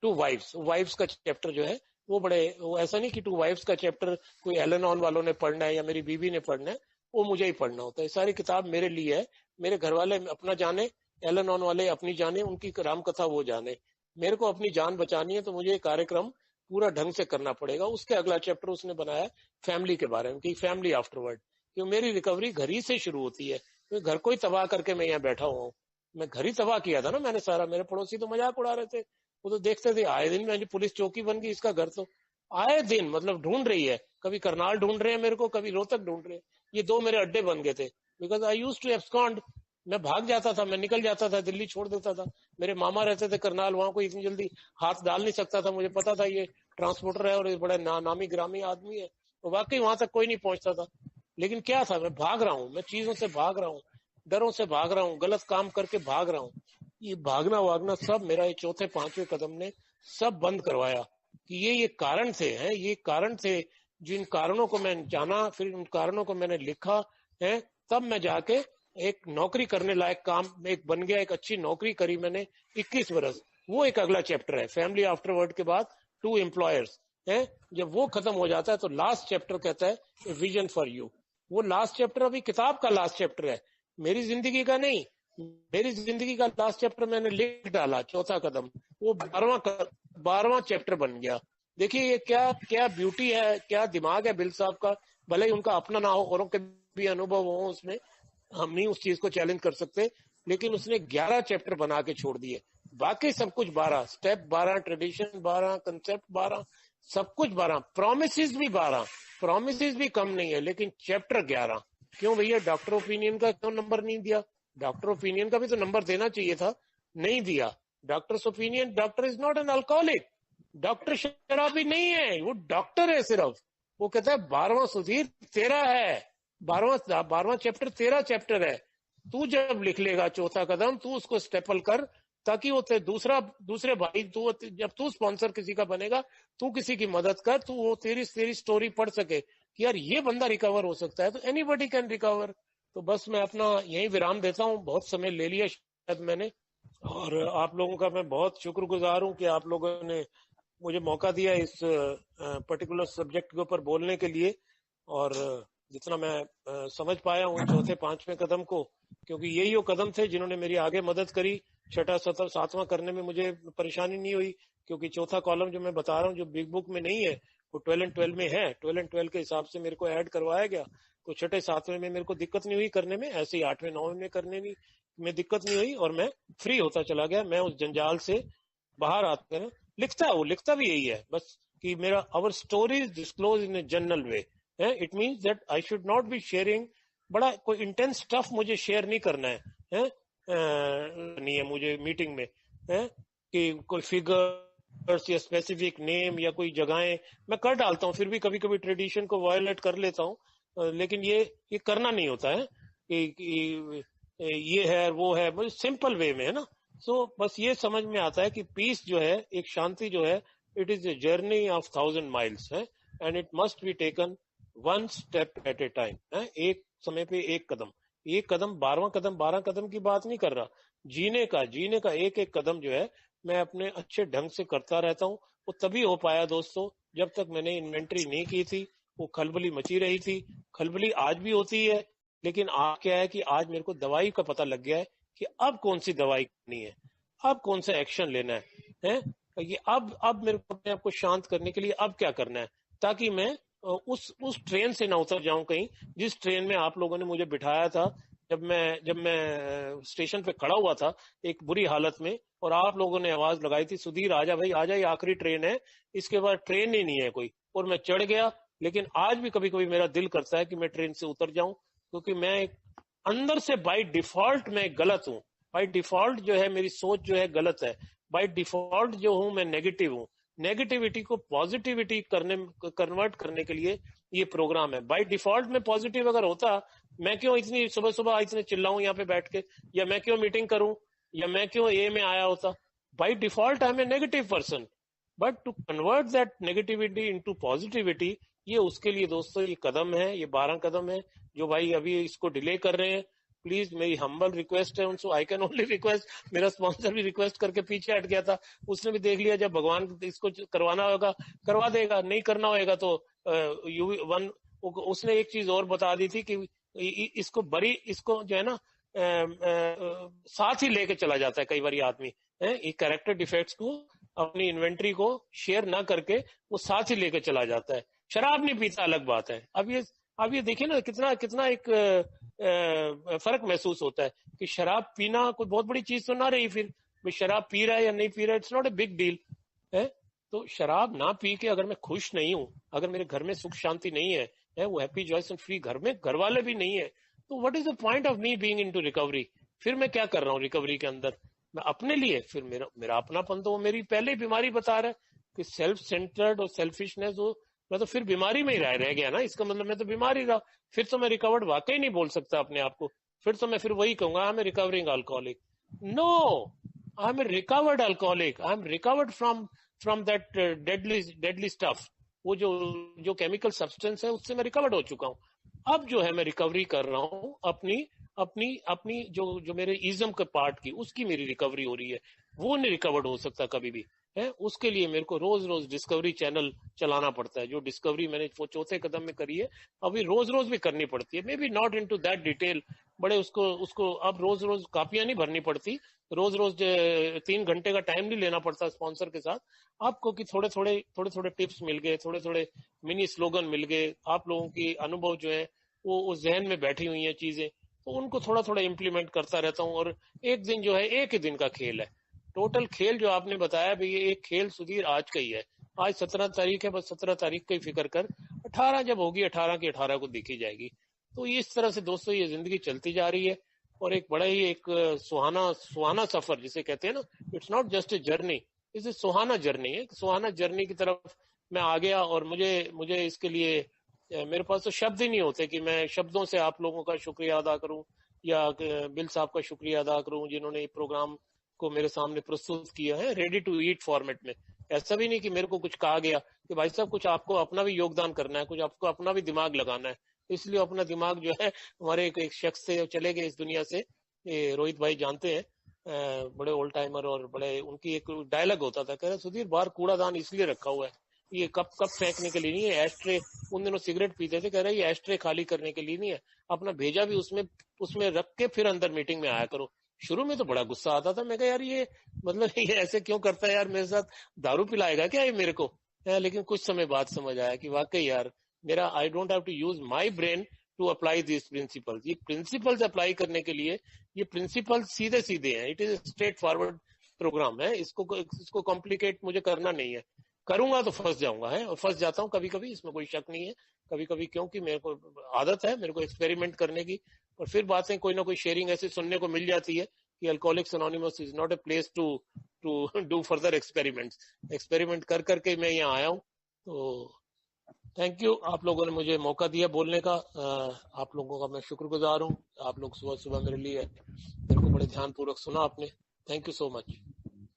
2 वाइफ्स का चैप्टर जो है वो ऐसा नहीं कि 2 वाइफ्स का चैप्टर कोई एलन ऑन वालों ने पढ़ना है या मेरी बीवी ने पढ़ना है, वो मुझे ही पढ़ना होता है। सारी किताब मेरे लिए है, मेरे घर वाले अपना जाने, एलन ऑन वाले अपनी जाने, उनकी राम कथा वो जाने, मेरे को अपनी जान बचानी है तो मुझे कार्यक्रम पूरा ढंग से करना पड़ेगा। उसके अगला चैप्टर उसने बनाया फैमिली के बारे में, कि फैमिली आफ्टरवर्ड, क्योंकि मेरी रिकवरी घर ही से शुरू होती है, क्योंकि घर को ही तबाह करके मैं यहाँ बैठा हुआ हूँ। मैं घर ही तबाह किया था ना मैंने सारा। मेरे पड़ोसी तो मजाक उड़ा रहे थे, वो तो देखते थे आए दिन में पुलिस चौकी बन गई इसका घर, तो आए दिन मतलब ढूंढ रही है, कभी करनाल ढूंढ रहे हैं मेरे को, कभी रोहतक ढूंढ रहे हैं। ये 2 मेरे अड्डे बन गए थे, because I use to abscond. मैं भाग जाता था, मैं निकल जाता था, दिल्ली छोड़ देता था। मेरे मामा रहते थे करनाल, वहां कोई इतनी जल्दी हाथ डाल नहीं सकता था, मुझे पता था ये ट्रांसपोर्टर है और ये बड़ा नामी ग्रामी आदमी है, तो वाकई वहां तक कोई नहीं पहुंचता था। लेकिन क्या था, मैं भाग रहा हूँ, मैं चीजों से भाग रहा हूँ, डरों से भाग रहा हूँ, गलत काम करके भाग रहा हूँ। ये भागना वागना सब मेरा ये चौथे 5वें कदम ने सब बंद करवाया, कि ये कारण थे, हैं ये कारण थे, जिन कारणों को मैंने जाना, फिर उन कारणों को मैंने लिखा है, तब मैं जाके एक नौकरी करने लायक काम में एक बन गया, एक अच्छी नौकरी करी मैंने 21 वर्ष। वो एक अगला चैप्टर है, फैमिली आफ्टरवर्ड के बाद 2 एम्प्लॉयर्स है। जब वो खत्म हो जाता है तो लास्ट चैप्टर कहता है विजन फॉर यू। वो लास्ट चैप्टर अभी किताब का लास्ट चैप्टर है, मेरी जिंदगी का नहीं। मेरी जिंदगी का लास्ट चैप्टर मैंने लिख डाला, चौथा कदम, वो 12वां चैप्टर बन गया। देखिए ये क्या क्या ब्यूटी है, क्या दिमाग है बिल साहब का। भले ही उनका अपना ना हो, औरों के भी अनुभव हो उसमें, हम नहीं उस चीज को चैलेंज कर सकते, लेकिन उसने 11 चैप्टर बना के छोड़ दिए। बाकी सब कुछ 12 स्टेप, 12 ट्रेडिशन, 12 कंसेप्ट, 12 सब कुछ, 12 प्रोमिसेस भी 12, प्रोमिसेस भी कम नहीं है, लेकिन चैप्टर 11। क्यों भैया, डॉक्टर ओपिनियन का क्यों नंबर नहीं दिया? डॉक्टर ओपिनियन का भी तो नंबर देना चाहिए था, नहीं दिया। Doctors opinion, doctor is not an alcoholic, doctor शराबी नहीं है, वो डॉक्टर है सिर्फ। वो कहता है 12वां सुधीर तेरा है, 12वां चैप्टर तेरा चैप्टर है। तू जब लिख लेगा चौथा कदम, तू उसको स्टेपल कर, ताकि वो दूसरे भाई, जब तू स्पॉन्सर किसी का बनेगा, तू किसी की मदद कर, तू वो तेरी स्टोरी पढ़ सके कि यार ये बंदा रिकवर हो सकता है, तो एनीबॉडी कैन रिकवर। तो बस मैं अपना यही विराम देता हूँ, बहुत समय ले लिया शायद मैंने, और आप लोगों का मैं बहुत शुक्रगुजार हूँ कि आप लोगों ने मुझे मौका दिया इस पर्टिकुलर सब्जेक्ट के ऊपर बोलने के लिए। और जितना मैं समझ पाया हूँ चौथे 5वें कदम को, क्योंकि यही वो कदम थे जिन्होंने मेरी आगे मदद करी। 6, 7, 7वां करने में मुझे परेशानी नहीं हुई, क्योंकि चौथा कॉलम जो मैं बता रहा हूँ, जो बिग बुक में नहीं है, वो 12 and 12 में है। 12 and 12 के हिसाब से मेरे को ऐड करवाया गया, तो 6, 7वें में मेरे को दिक्कत नहीं हुई करने में, ऐसे ही 8वें 9वें में करने में दिक्कत नहीं हुई, और मैं फ्री होता चला गया। मैं उस जंजाल से बाहर आते हैं, लिखता भी यही है बस, कि मेरा our stories disclose in a general way. It means that I should not be sharing, बड़ा कोई इंटेंस स्टफ मुझे शेयर नहीं करना है, नहीं है मुझे मीटिंग में, कि कोई फिगर या स्पेसिफिक नेम या कोई जगहें मैं कर डालता हूँ, फिर भी कभी कभी ट्रेडिशन को वायलेट कर लेता हूँ, लेकिन ये करना नहीं होता है कि ये है वो है, बस सिंपल वे में है ना। सो बस ये समझ में आता है कि पीस जो है, एक शांति जो है, it is a journey of 1000 miles है, and it must be taken one step at a time है, एक समय पे एक कदम। 12वां कदम 12 कदम की बात नहीं कर रहा, जीने का एक एक कदम जो है मैं अपने अच्छे ढंग से करता रहता हूँ। वो तभी हो पाया दोस्तों जब तक मैंने इन्वेंटरी नहीं की थी। वो खलबली मची रही थी, खलबली आज भी होती है, लेकिन आज क्या है कि आज मेरे को दवाई का पता लग गया है कि अब कौन सी दवाई करनी है, अब कौन सा एक्शन लेना है ये अब मेरे को अपने आप को शांत करने के लिए अब क्या करना है, ताकि मैं उस ट्रेन से ना उतर जाऊं कहीं, जिस ट्रेन में आप लोगों ने मुझे बिठाया था जब मैं स्टेशन पे खड़ा हुआ था एक बुरी हालत में, और आप लोगों ने आवाज लगाई थी, सुधीर आजा भाई आजा, ये आखिरी ट्रेन है, इसके बाद ट्रेन ही नहीं है कोई, और मैं चढ़ गया। लेकिन आज भी कभी कभी मेरा दिल करता है कि मैं ट्रेन से उतर जाऊं, क्योंकि मैं अंदर से बाय डिफॉल्ट मैं गलत हूं। बाय डिफॉल्ट जो है मेरी सोच जो है गलत है, बाय डिफॉल्ट जो हूं मैं नेगेटिव हूं। नेगेटिविटी को पॉजिटिविटी कन्वर्ट करने के लिए ये प्रोग्राम है। बाय डिफॉल्ट में पॉजिटिव अगर होता, मैं क्यों इतनी सुबह सुबह इतने चिल्लाऊं यहाँ पे बैठ के, या मैं क्यों मीटिंग करूं, या मैं क्यों ए में आया होता। By default I am a negative person, but to convert that negativity into positivity, ये उसके लिए दोस्तों ये कदम है, ये 12 कदम है जो भाई अभी इसको डिले कर रहे हैं। प्लीज मेरी हम्बल रिक्वेस्ट है उनसे, आई कैन ओनली रिक्वेस्ट। मेरा स्पॉन्सर भी रिक्वेस्ट करके पीछे हट गया था, उसने भी देख लिया जब भगवान इसको करवाना होगा करवा देगा, नहीं करना होगा तो उसने एक चीज और बता दी थी कि इसको जो है ना साथ ही लेके चला जाता है कई बार आदमी ये कैरेक्टर डिफेक्ट्स को, अपनी इन्वेंट्री को शेयर ना करके वो साथ ही लेके चला जाता है। शराब नहीं पीता अलग बात है। अब ये देखिए ना कितना एक फर्क महसूस होता है कि शराब पीना कोई बहुत बड़ी चीज तो ना रही, फिर शराब पी रहा है या नहीं पी रहा है, it's not a big deal है। तो शराब ना पी के अगर मैं खुश नहीं हूँ, अगर मेरे घर में सुख शांति नहीं है वो हैप्पी जॉयस एंड फ्री घर में घर वाले भी नहीं है, तो what is the point of me being into recovery. फिर मैं क्या कर रहा हूँ रिकवरी के अंदर, मैं अपने लिए, फिर मेरा अपनापन तो वो मेरी पहले ही बीमारी बता रहा है कि सेल्फ सेंटर्ड और सेल्फिशनेस, वो मैं तो फिर बीमारी में ही रह गया ना, इसका मतलब मैं तो बीमारी रहा। फिर तो मैं रिकवर्ड वाकई नहीं बोल सकता अपने आप को, फिर तो मैं फिर वही कहूंगा I am a recovering alcoholic. No, I am a recovered alcoholic, I am recovered from that deadly stuff. वो जो केमिकल सब्सटेंस है उससे मैं रिकवर्ड हो चुका हूँ। अब जो है मैं रिकवरी कर रहा हूँ अपनी जो मेरे इज्म के पार्ट की, उसकी मेरी रिकवरी हो रही है। वो नहीं रिकवर्ड हो सकता कभी भी है। उसके लिए मेरे को रोज डिस्कवरी चैनल चलाना पड़ता है। जो डिस्कवरी मैंने वो चौथे कदम में करी है, अभी रोज भी करनी पड़ती है। May be not into that detail, बड़े उसको अब रोज कापियां नहीं भरनी पड़ती, रोज 3 घंटे का टाइम नहीं लेना पड़ता स्पॉन्सर के साथ आपको, कि थोड़े टिप्स मिल गए, थोड़े मिनी स्लोगन मिल गए, आप लोगों की अनुभव जो है वो उस जहन में बैठी हुई है चीजें, तो उनको थोड़ा इम्प्लीमेंट करता रहता हूँ। और एक दिन जो है एक ही दिन का खेल है, टोटल खेल जो आपने बताया भाई, ये एक खेल सुधीर आज का ही है। आज 17 तारीख है, बस 17 तारीख का ही फिक्र कर, 18 जब होगी 18 की 18 को दिखी जाएगी। तो इस तरह से दोस्तों ये जिंदगी चलती जा रही है, और एक बड़ा ही एक सुहाना सफर जिसे कहते हैं ना, it's not just a journey, it's a Suhana journey है। सुहाना जर्नी की तरफ मैं आ गया, और मुझे इसके लिए मेरे पास तो शब्द ही नहीं होते कि मैं शब्दों से आप लोगों का शुक्रिया अदा करूं, या बिल साहब का शुक्रिया अदा करूं जिन्होंने ये प्रोग्राम को मेरे सामने प्रस्तुत किया है रेडी टू ईट फॉर्मेट में। ऐसा भी नहीं कि मेरे को कुछ कहा गया कि भाई साहब कुछ आपको अपना भी योगदान करना है, कुछ आपको अपना भी दिमाग लगाना है। इसलिए अपना दिमाग जो है हमारे एक शख्स से चले गए इस दुनिया से, रोहित भाई जानते हैं, बड़े ओल्ड टाइमर, और बड़े उनकी एक डायलॉग होता था, कह रहे सुधीर बाहर कूड़ादान इसलिए रखा हुआ है, ये कप फेंकने के लिए नहीं है, एस्ट्रे, उन दिनों सिगरेट पीते थे, कह रहे ये एस्ट्रे खाली करने के लिए नहीं है, अपना भेजा भी उसमें रख के फिर अंदर मीटिंग में आया करो। शुरू में तो बड़ा गुस्सा आता था, मैं कहा यार ये मतलब ये ऐसे क्यों करता है यार, मेरे साथ दारू पिलाएगा क्या ये मेरे को। लेकिन कुछ समय बाद समझ आया कि वाकई यार मेरा I don't have to use my brain to apply this principles. ये प्रिंसिपल्स अप्लाई करने के लिए ये प्रिंसिपल्स सीधे हैं, it is straight forward program है, इसको कॉम्प्लिकेट मुझे करना नहीं है। करूंगा तो फंस जाऊंगा है, और फंस जाता हूँ कभी कभी, इसमें कोई शक नहीं है कभी कभी, क्योंकि मेरे को आदत है मेरे को एक्सपेरिमेंट करने की, और फिर बातें कोई ना कोई शेयरिंग ऐसी सुनने को मिल जाती है कि alcoholics anonymous is not a place to to do further experiment कर करके मैं यहाँ आया हूँ। तो थैंक यू, आप लोगों ने मुझे मौका दिया बोलने का। आप लोगों का मैं शुक्रगुजार हूँ। आप लोग सुबह सुबह मेरे को बड़े ध्यानपूर्वक सुना आपने। Thank you so much.